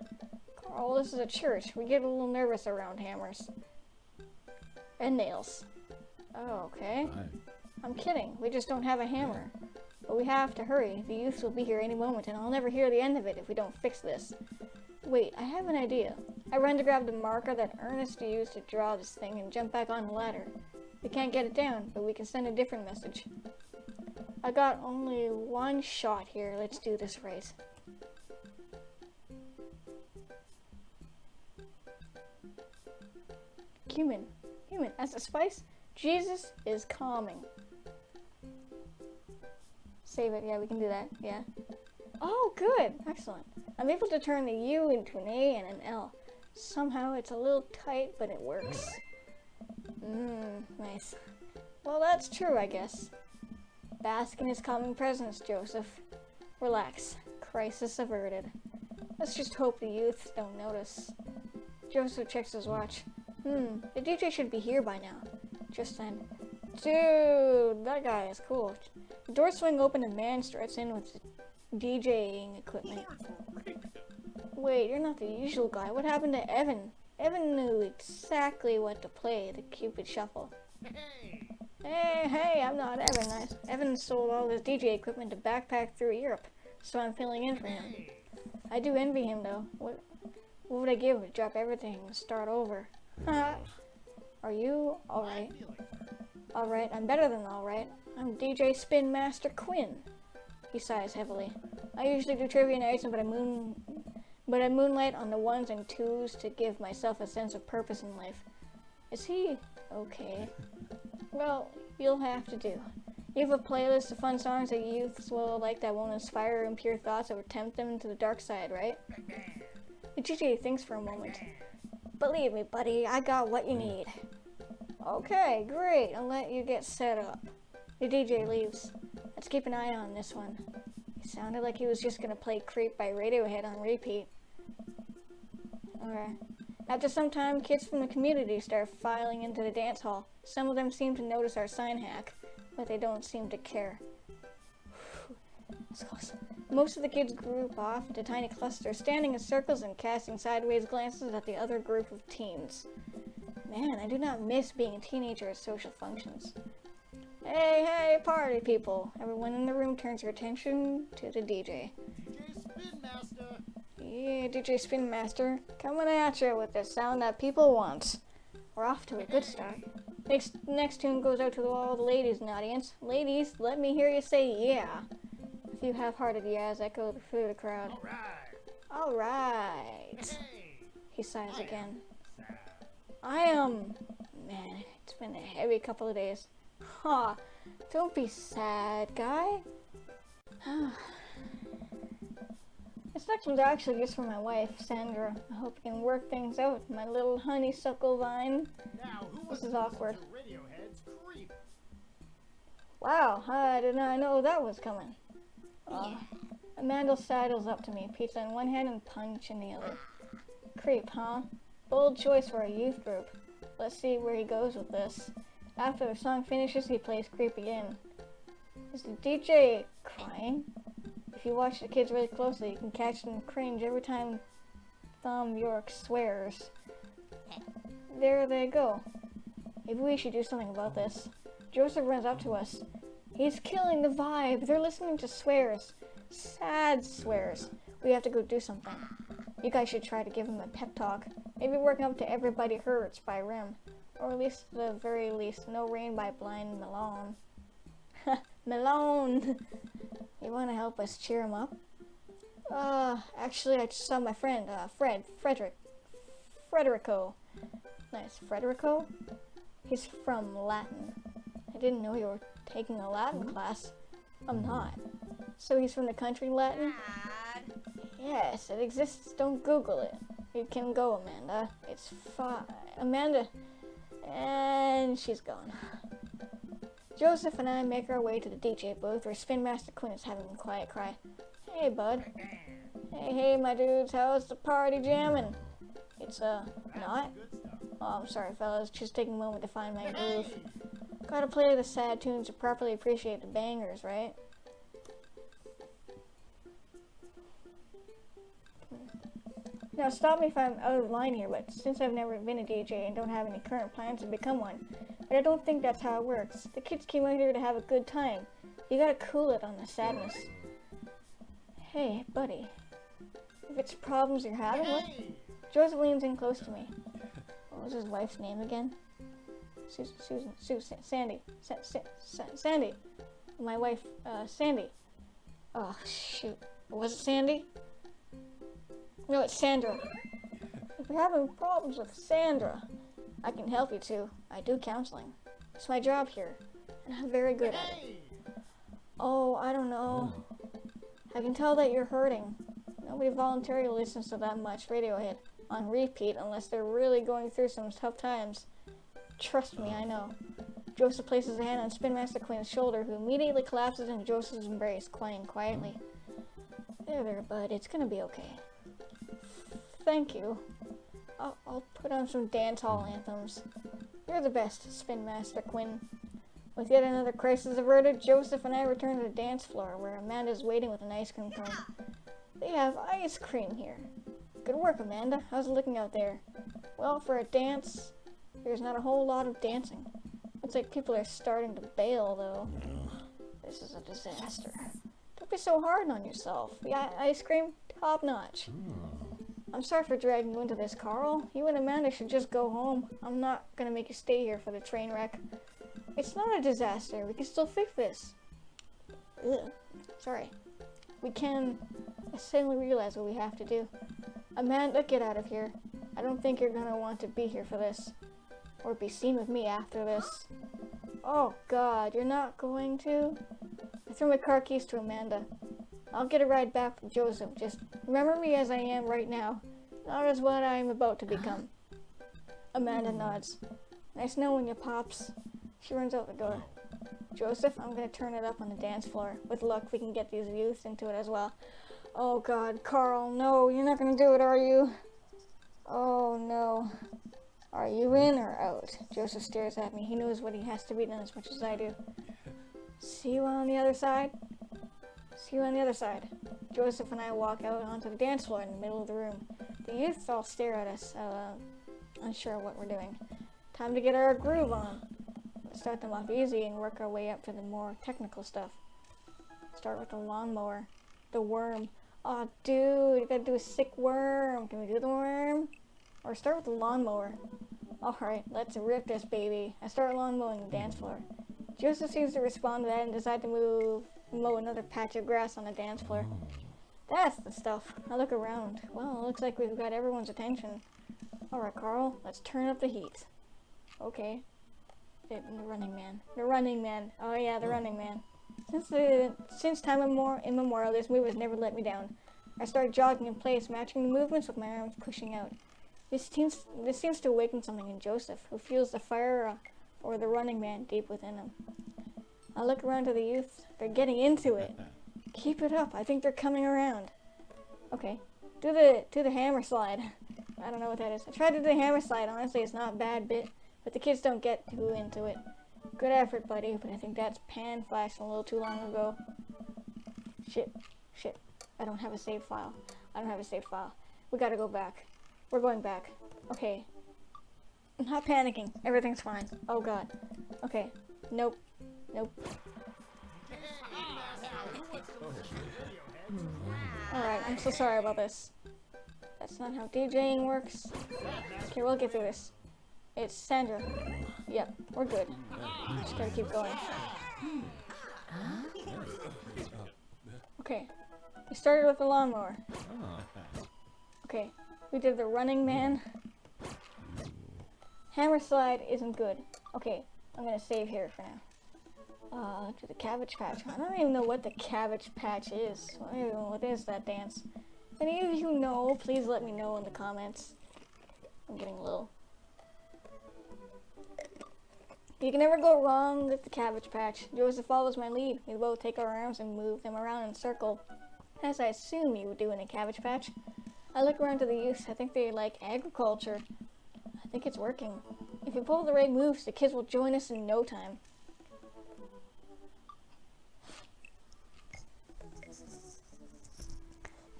Carl, this is a church. We get a little nervous around hammers. And nails. Oh, okay. I'm kidding. We just don't have a hammer. But we have to hurry. The youths will be here any moment, and I'll never hear the end of it if we don't fix this. Wait, I have an idea. I run to grab the marker that Ernest used to draw this thing and jump back on the ladder. We can't get it down, but we can send a different message. I got only one shot here. Let's do this right. Cumin. Cumin. As a spice, Jesus is calming. Save it. Yeah, we can do that. Yeah. Oh, good. Excellent. I'm able to turn the U into an A and an L. Somehow it's a little tight, but it works. Nice. Well, that's true, I guess. Bask in his calming presence, Joseph. Relax. Crisis averted. Let's just hope the youths don't notice. Joseph checks his watch. The DJ should be here by now. Just then. Dude, that guy is cool. The doors swing open and a man struts in with DJing equipment. Wait, you're not the usual guy. What happened to Evan? Evan knew exactly what to play, the Cupid Shuffle. Hey, I'm not Evan. Evan sold all his DJ equipment to backpack through Europe, so I'm filling in for him. I do envy him, though. What would I give to drop everything and start over? Are you alright? Alright, I'm better than alright. I'm DJ Spin Master Quinn. He sighs heavily. I usually do trivia nights, but I moonlight on the ones and twos to give myself a sense of purpose in life. Is he okay? Well, you'll have to do. You have a playlist of fun songs that youths will like that won't inspire impure thoughts that would tempt them to the dark side, right? The DJ thinks for a moment. Believe me, buddy, I got what you need. Okay, great. I'll let you get set up. The DJ leaves. Let's keep an eye on this one. He sounded like he was just gonna play Creep by Radiohead on repeat. Okay. After some time, kids from the community start filing into the dance hall. Some of them seem to notice our sign hack, but they don't seem to care. That's close. Most of the kids group off into tiny clusters, standing in circles and casting sideways glances at the other group of teens. Man, I do not miss being a teenager at social functions. Hey, party people! Everyone in the room turns their attention to the DJ. DJ Spin Master! Yeah, DJ Spin Master, coming at you with the sound that people want. We're off to a good start. Next tune goes out to all the ladies in the audience. Ladies, let me hear you say yeah. A few half-hearted yeahs echo through the crowd. Alright. Hey! He sighs again. Man, it's been a heavy couple of days. Ha! Don't be sad, guy. This next one's actually just for my wife, Sandra. I hope you can work things out, my little honeysuckle vine. Now, who This was is awkward. Radiohead's Creep? Wow, I did not know that was coming. Amanda sidles up to me, pizza in one hand and punch in the other. Creep, huh? Bold choice for a youth group. Let's see where he goes with this. After the song finishes, he plays Creep again. Is the DJ crying? If you watch the kids really closely, you can catch them cringe every time Thom Yorke swears. There they go. Maybe we should do something about this. Joseph runs up to us. He's killing the vibe. They're listening to swears. Sad swears. We have to go do something. You guys should try to give him a pep talk. Maybe work up to Everybody Hurts by Rim. Or at least, at the very least, No Rain by Blind Melon. Melon! You want to help us cheer him up? Actually, I just saw my friend, Frederico. Nice. Frederico? He's from Latin. I didn't know you were taking a Latin class. I'm not. So he's from the country Latin? Yes, it exists. Don't Google it. You can go, Amanda. It's fine. Amanda. And she's gone. Joseph and I make our way to the DJ booth where Spin Master Quinn is having a quiet cry. Hey, bud. Hey, my dudes. How's the party jamming? It's, not? Good stuff. Oh, I'm sorry, fellas. Just taking a moment to find my groove. Gotta play the sad tunes to properly appreciate the bangers, right? Now, stop me if I'm out of line here, but since I've never been a DJ and don't have any current plans to become one, but I don't think that's how it works. The kids came out here to have a good time. You gotta cool it on the sadness. Hey, buddy. If it's problems you're having, what? Hey! Joseph leans in close to me. What was his wife's name again? Sandy. Sandy. My wife, Sandy. Oh, shoot. Was it Sandy? No, it's Sandra. If you're having problems with Sandra, I can help you too. I do counseling. It's my job here, and I'm very good at it. Oh, I don't know. I can tell that you're hurting. Nobody voluntarily listens to that much Radiohead on repeat unless they're really going through some tough times. Trust me, I know. Joseph places a hand on Spin Master Quinn's shoulder, who immediately collapses into Joseph's embrace, crying quietly. There, bud. It's gonna be okay. Thank you. I'll put on some dance hall anthems. You're the best, Spin Master Quinn. With yet another crisis averted, Joseph and I return to the dance floor, where Amanda's waiting with an ice cream cone. They have ice cream here. Good work, Amanda. How's it looking out there? Well, for a dance, there's not a whole lot of dancing. Looks like people are starting to bail, though. This is a disaster. Don't be so hard on yourself. The ice cream, top notch. I'm sorry for dragging you into this, Carl. You and Amanda should just go home. I'm not gonna make you stay here for the train wreck. It's not a disaster. We can still fix this. Ugh. Sorry. We can. I suddenly realize what we have to do. Amanda, get out of here. I don't think you're gonna want to be here for this. Or be seen with me after this. Oh, God. You're not going to? I threw my car keys to Amanda. I'll get a ride back from Joseph. Just remember me as I am right now, not as what I am about to become. Amanda nods. Nice knowing you, Pops. She runs out the door. Joseph, I'm gonna turn it up on the dance floor. With luck, we can get these youths into it as well. Oh God, Carl, no, you're not gonna do it, are you? Oh no. Are you in or out? Joseph stares at me. He knows what he has to be done as much as I do. See you on the other side? See you on the other side. Joseph and I walk out onto the dance floor in the middle of the room. The youths all stare at us, unsure what we're doing. Time to get our groove on. Let's start them off easy and work our way up to the more technical stuff. Start with the lawnmower. The worm. Aw, dude, you gotta do a sick worm. Can we do the worm? Or start with the lawnmower. Alright, let's rip this baby. I start lawn mowing the dance floor. Joseph seems to respond to that and decide to mow another patch of grass on the dance floor. That's the stuff. I look around. Well, it looks like we've got everyone's attention. Alright, Carl, let's turn up the heat. Okay. The Running Man. The Running Man. Oh yeah, the Running Man. Since time immemorial, this move has never let me down. I start jogging in place, matching the movements with my arms pushing out. This seems to awaken something in Joseph, who feels the fire or the Running Man deep within him. I look around to the youth. They're getting into it. Keep it up. I think they're coming around. Okay. Do the hammer slide. I don't know what that is. I tried to do the hammer slide. Honestly, it's not a bad bit, but the kids don't get too into it. Good effort, buddy, but I think that's pan flashed a little too long ago. Shit. I don't have a save file. We gotta go back. We're going back. Okay. I'm not panicking. Everything's fine. Oh God. Okay. Nope. Alright, I'm so sorry about this. That's not how DJing works. Okay, we'll get through this. It's Sandra. Yep, we're good. Just gotta keep going. Okay, we started with the lawnmower. Okay, we did the running man. Hammer slide isn't good. Okay, I'm gonna save here for now. To the Cabbage Patch. I don't even know what the Cabbage Patch is. What is that dance? If any of you know, please let me know in the comments. I'm getting low. You can never go wrong with the Cabbage Patch. Joseph follows my lead. We both take our arms and move them around in a circle, as I assume you would do in a Cabbage Patch. I look around to the youth. I think they like agriculture. I think it's working. If we pull the right moves, the kids will join us in no time.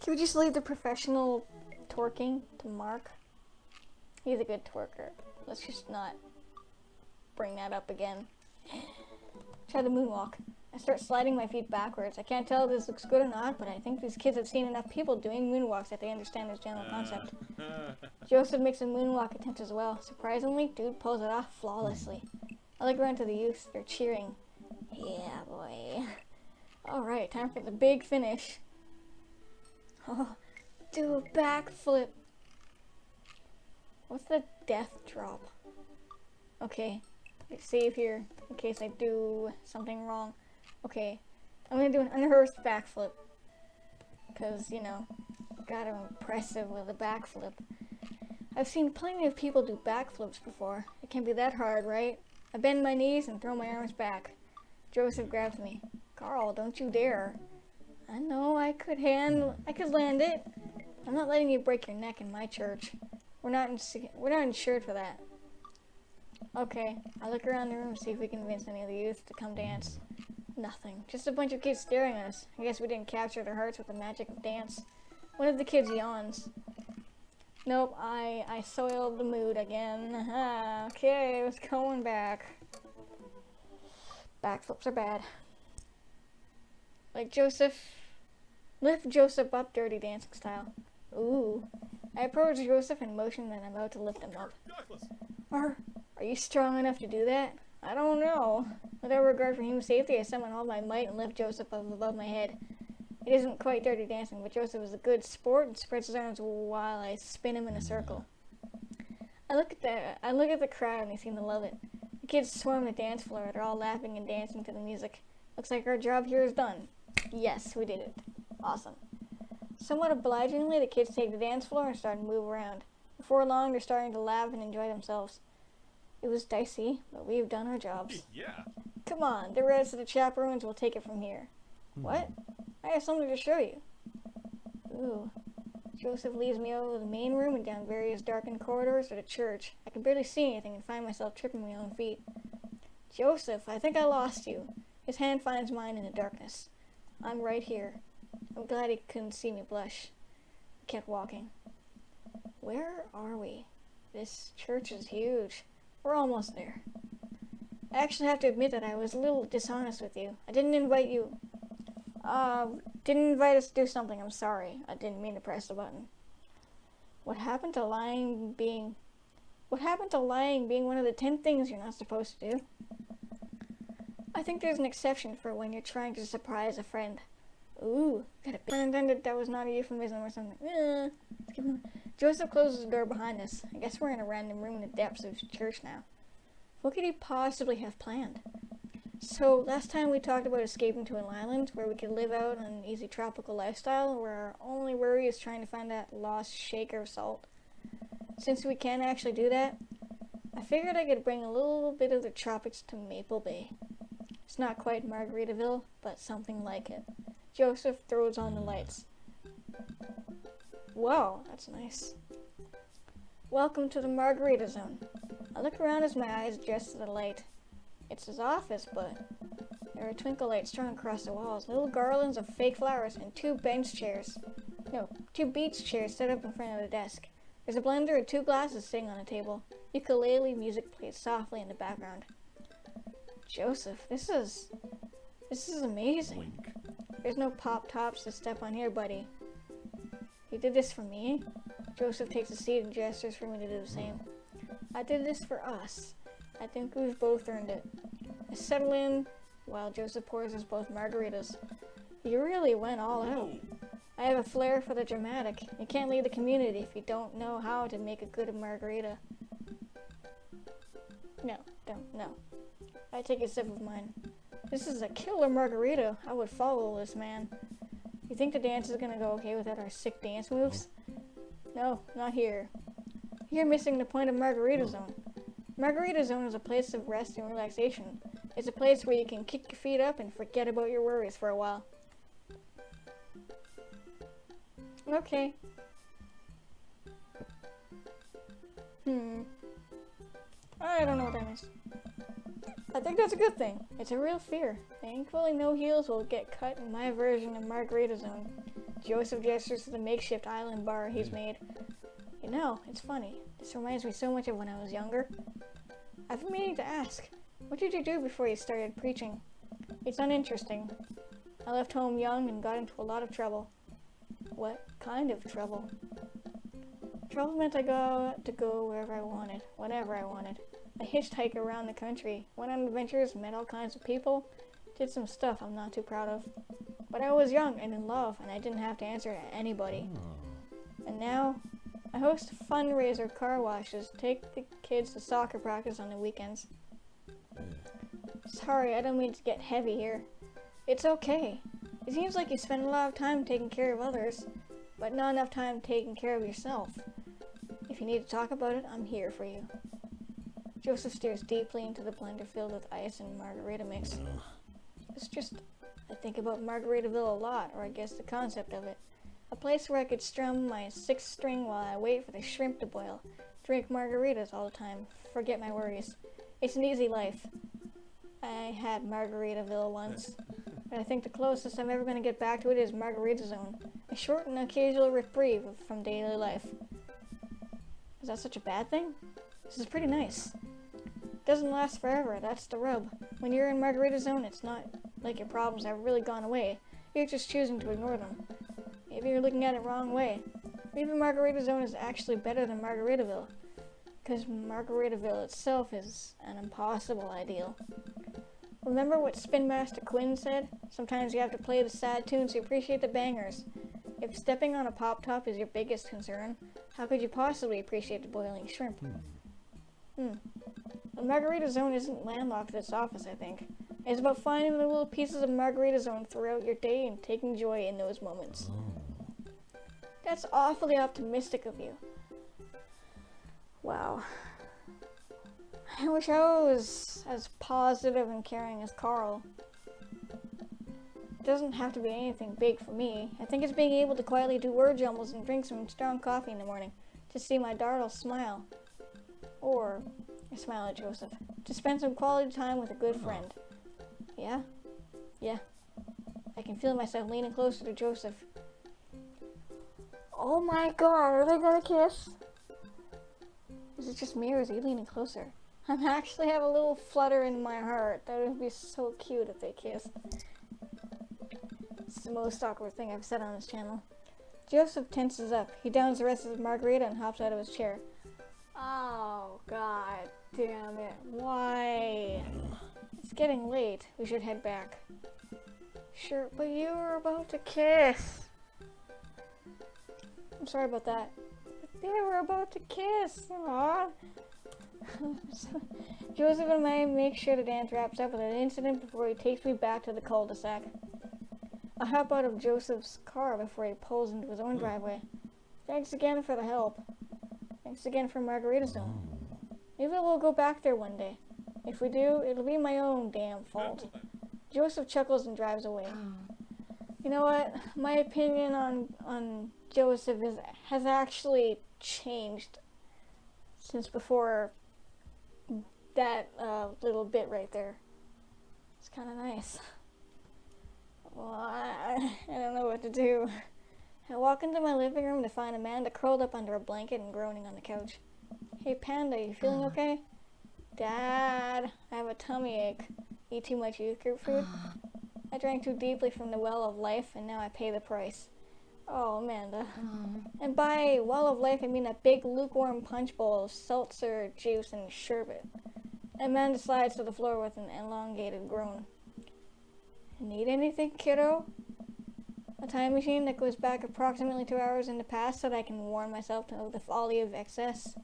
Can we just leave the professional twerking to Mark? He's a good twerker. Let's just not bring that up again. Try the moonwalk. I start sliding my feet backwards. I can't tell if this looks good or not, but I think these kids have seen enough people doing moonwalks that they understand this general concept. Joseph makes a moonwalk attempt as well. Surprisingly, dude pulls it off flawlessly. I look around to the youth. They're cheering. Yeah, boy. Alright, time for the big finish. Oh, do a backflip. What's the death drop? Okay, save here in case I do something wrong. Okay, I'm gonna do an unrehearsed backflip. Because, you know, gotta impress it with a backflip. I've seen plenty of people do backflips before. It can't be that hard, right? I bend my knees and throw my arms back. Joseph grabs me. Carl, don't you dare. I know I could land it. I'm not letting you break your neck in my church. We're not insured for that. Okay, I look around the room to see if we can convince any of the youth to come dance. Nothing. Just a bunch of kids staring at us. I guess we didn't capture their hearts with the magic of dance. One of the kids yawns. Nope, I soiled the mood again. Okay, let's going back. Backflips are bad. Like Joseph. Lift Joseph up dirty dancing style. Ooh. I approach Joseph and motion that I'm about to lift him up. Are you strong enough to do that? I don't know. Without regard for human safety, I summon all my might and lift Joseph up above my head. It isn't quite dirty dancing, but Joseph is a good sport and spreads his arms while I spin him in a circle. I look at the crowd and they seem to love it. The kids swarm the dance floor. They're all laughing and dancing to the music. Looks like our job here is done. Yes, we did it. Awesome. Somewhat obligingly, the kids take the dance floor and start to move around. Before long, they're starting to laugh and enjoy themselves. It was dicey, but we've done our jobs. Yeah. Come on, the rest of the chaperones will take it from here. What? I have something to show you. Ooh. Joseph leads me over to the main room and down various darkened corridors to the church. I can barely see anything and find myself tripping my own feet. Joseph, I think I lost you. His hand finds mine in the darkness. I'm right here. I'm glad he couldn't see me blush. I kept walking. Where are we? This church is huge. We're almost there. I actually have to admit that I was a little dishonest with you. I didn't invite you. Didn't invite us to do something. I'm sorry. I didn't mean to press the button. What happened to lying being one of the 10 things you're not supposed to do? I think there's an exception for when you're trying to surprise a friend. Ooh, got a intended that was not a euphemism or something. Joseph closes the door behind us. I guess we're in a random room in the depths of church now. What could he possibly have planned? So, last time we talked about escaping to an island where we could live out an easy tropical lifestyle where our only worry is trying to find that lost shaker of salt. Since we can't actually do that, I figured I could bring a little bit of the tropics to Maple Bay. It's not quite Margaritaville, but something like it. Joseph throws on the lights. Whoa, that's nice. Welcome to the Margarita Zone. I look around as my eyes adjust to the light. It's his office, but there are twinkle lights strung across the walls, little garlands of fake flowers, and two beach chairs set up in front of the desk. There's a blender and 2 glasses sitting on a table. Ukulele music plays softly in the background. Joseph, this is amazing. Wink. There's no pop tops to step on here, buddy. You did this for me? Joseph takes a seat and gestures for me to do the same. I did this for us. I think we've both earned it. I settle in while Joseph pours us both margaritas. He really went all out. I have a flair for the dramatic. You can't lead the community if you don't know how to make a good margarita. No, don't, no. I take a sip of mine. This is a killer margarita. I would follow this man. You think the dance is gonna go okay without our sick dance moves? No, not here. You're missing the point of Margarita Zone. Margarita Zone is a place of rest and relaxation. It's a place where you can kick your feet up and forget about your worries for a while. Okay. I don't know what that means. I think that's a good thing. It's a real fear. Thankfully, no heels will get cut in my version of Margarita Zone. Joseph gestures to the makeshift island bar he's made. You know, it's funny. This reminds me so much of when I was younger. I've been meaning to ask, what did you do before you started preaching? It's uninteresting. I left home young and got into a lot of trouble. What kind of trouble? Trouble meant I got to go wherever I wanted, whenever I wanted. I hitchhiked around the country, went on adventures, met all kinds of people, did some stuff I'm not too proud of. But I was young and in love, and I didn't have to answer to anybody. And now, I host fundraiser car washes, take the kids to soccer practice on the weekends. Sorry, I don't mean to get heavy here. It's okay. It seems like you spend a lot of time taking care of others, but not enough time taking care of yourself. If you need to talk about it, I'm here for you. Joseph stares deeply into the blender filled with ice and margarita mix. It's just, I think about Margaritaville a lot, or I guess the concept of it. A place where I could strum my sixth string while I wait for the shrimp to boil, drink margaritas all the time, forget my worries. It's an easy life. I had Margaritaville once, but I think the closest I'm ever going to get back to it is Margarita Zone, a short and occasional reprieve from daily life. Is that such a bad thing? This is pretty nice. It doesn't last forever, that's the rub. When you're in Margarita Zone, it's not like your problems have really gone away. You're just choosing to ignore them. Maybe you're looking at it wrong way. Maybe Margarita Zone is actually better than Margaritaville, because Margaritaville itself is an impossible ideal. Remember what Spin Master Quinn said? Sometimes you have to play the sad tunes to appreciate the bangers. If stepping on a pop top is your biggest concern, how could you possibly appreciate the boiling shrimp? The Margarita Zone isn't landlocked at its office, I think. It's about finding the little pieces of Margarita Zone throughout your day and taking joy in those moments. That's awfully optimistic of you. Wow. I wish I was as positive and caring as Carl. It doesn't have to be anything big for me. I think it's being able to quietly do word jumbles and drink some strong coffee in the morning to see my dartle smile. Or, I smile at Joseph, to spend some quality time with a good friend. Yeah? Yeah. I can feel myself leaning closer to Joseph. Oh my god, are they gonna kiss? Is it just me or is he leaning closer? I actually have a little flutter in my heart. That would be so cute if they kissed. It's the most awkward thing I've said on this channel. Joseph tenses up. He downs the rest of his margarita and hops out of his chair. Oh, god damn it. Why? It's getting late. We should head back. Sure, but you were about to kiss. I'm sorry about that. They were about to kiss. Aww. Joseph and I make sure the dance wraps up with an incident before he takes me back to the cul-de-sac. I hop out of Joseph's car before he pulls into his own driveway. Thanks again for the help. Thanks again for Margarita Zone. Maybe we'll go back there one day. If we do, it'll be my own damn fault. Joseph chuckles and drives away. You know what? My opinion on Joseph has actually changed since before that little bit right there. It's kind of nice. Well, I don't know what to do. I walk into my living room to find Amanda curled up under a blanket and groaning on the couch. Hey Panda, you feeling okay? Dad, I have a tummy ache. Eat too much youth group food? I drank too deeply from the well of life and now I pay the price. Oh, Amanda. And by well of life, I mean a big lukewarm punch bowl of seltzer, juice, and sherbet. Amanda slides to the floor with an elongated groan. Need anything, kiddo? A time machine that goes back approximately 2 hours in the past so that I can warn myself of the folly of excess?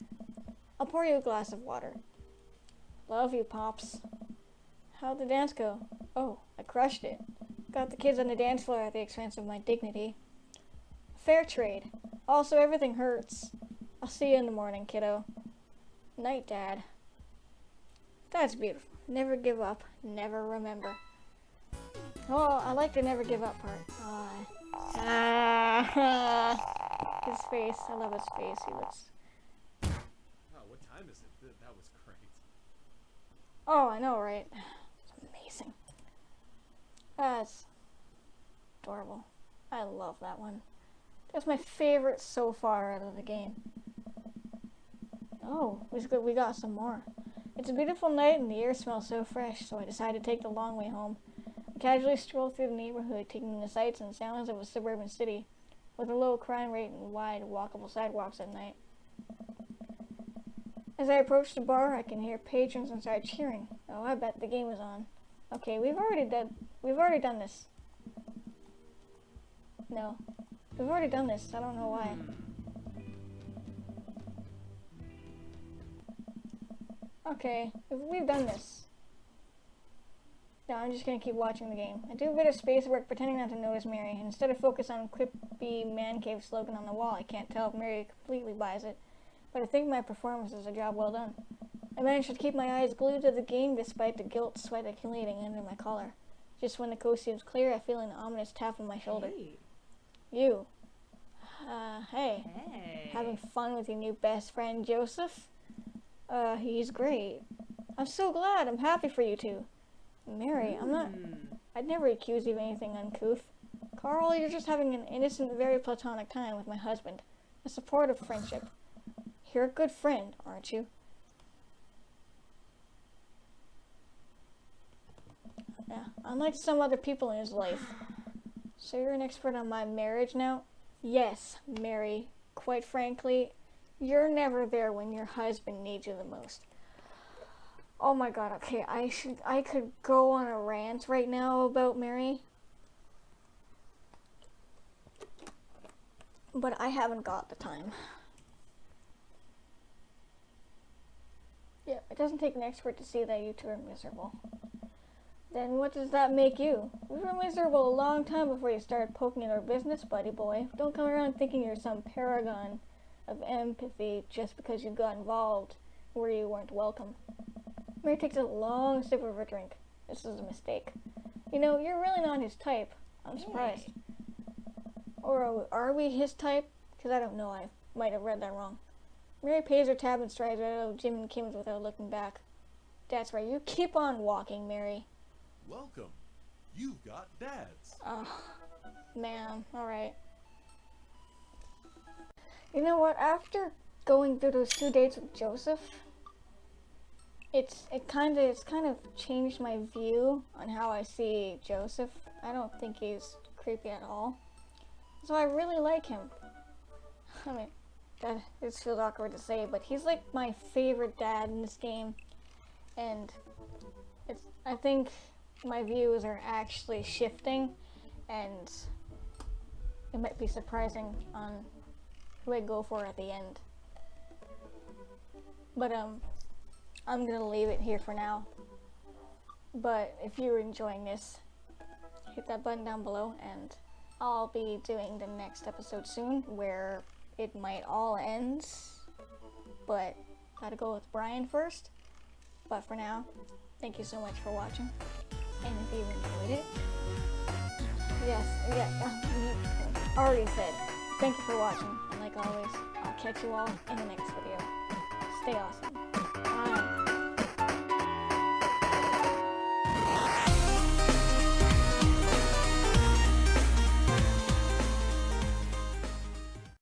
I'll pour you a glass of water. Love you, Pops. How'd the dance go? Oh, I crushed it. Got the kids on the dance floor at the expense of my dignity. Fair trade. Also, everything hurts. I'll see you in the morning, kiddo. Night, Dad. That's beautiful. Never give up. Never remember. Oh, I like the never give up part. His face. I love his face. He looks... Wow, what time is it? That was great. Oh, I know, right? It's amazing. That's adorable. I love that one. That's my favorite so far out of the game. Oh, we got some more. It's a beautiful night and the air smells so fresh, so I decided to take the long way home. I casually stroll through the neighborhood, taking in the sights and sounds of a suburban city, with a low crime rate and wide, walkable sidewalks at night. As I approach the bar, I can hear patrons inside cheering. Oh, I bet the game is on. Okay, we've already done this. No. We've already done this. I don't know why. Okay, we've done this. No, I'm just gonna keep watching the game. I do a bit of space work pretending not to notice Mary, and instead of focus on quippy man cave slogan on the wall, I can't tell if Mary completely buys it. But I think my performance is a job well done. I managed to keep my eyes glued to the game despite the guilt sweat accumulating under my collar. Just when the coast seems clear, I feel an ominous tap on my shoulder. Hey. You. Hey. Hey. Having fun with your new best friend, Joseph? He's great. I'm so glad. I'm happy for you two. Mary, I'd never accuse you of anything uncouth. Carl, you're just having an innocent, very platonic time with my husband. A supportive friendship. You're a good friend, aren't you? Yeah, unlike some other people in his life. So you're an expert on my marriage now? Yes, Mary. Quite frankly, you're never there when your husband needs you the most. Oh my god, okay, I could go on a rant right now about Mary. But I haven't got the time. Yeah, it doesn't take an expert to see that you two are miserable. Then what does that make you? We were miserable a long time before you started poking at our business, buddy boy. Don't come around thinking you're some paragon of empathy just because you got involved where you weren't welcome. Mary takes a long sip of her drink. This is a mistake. You know, you're really not his type. I'm surprised. Hey. Or are we his type? Because I don't know, I might have read that wrong. Mary pays her tab and strides right out of Jim and Kim's without looking back. That's right, you keep on walking, Mary. Welcome. You've got dads. Oh, man, alright. You know what, after going through those 2 dates with Joseph, it's kind of changed my view on how I see Joseph. I don't think he's creepy at all. So I really like him. I mean, this feels awkward to say, but he's like my favorite dad in this game. And I think my views are actually shifting, and it might be surprising on who I go for at the end. But I'm gonna leave it here for now. But if you're enjoying this, hit that button down below, and I'll be doing the next episode soon where it might all end, but gotta go with Brian first. But for now, thank you so much for watching, and if you enjoyed it, you already said thank you for watching, and like always, I'll catch you all in the next video. Stay awesome.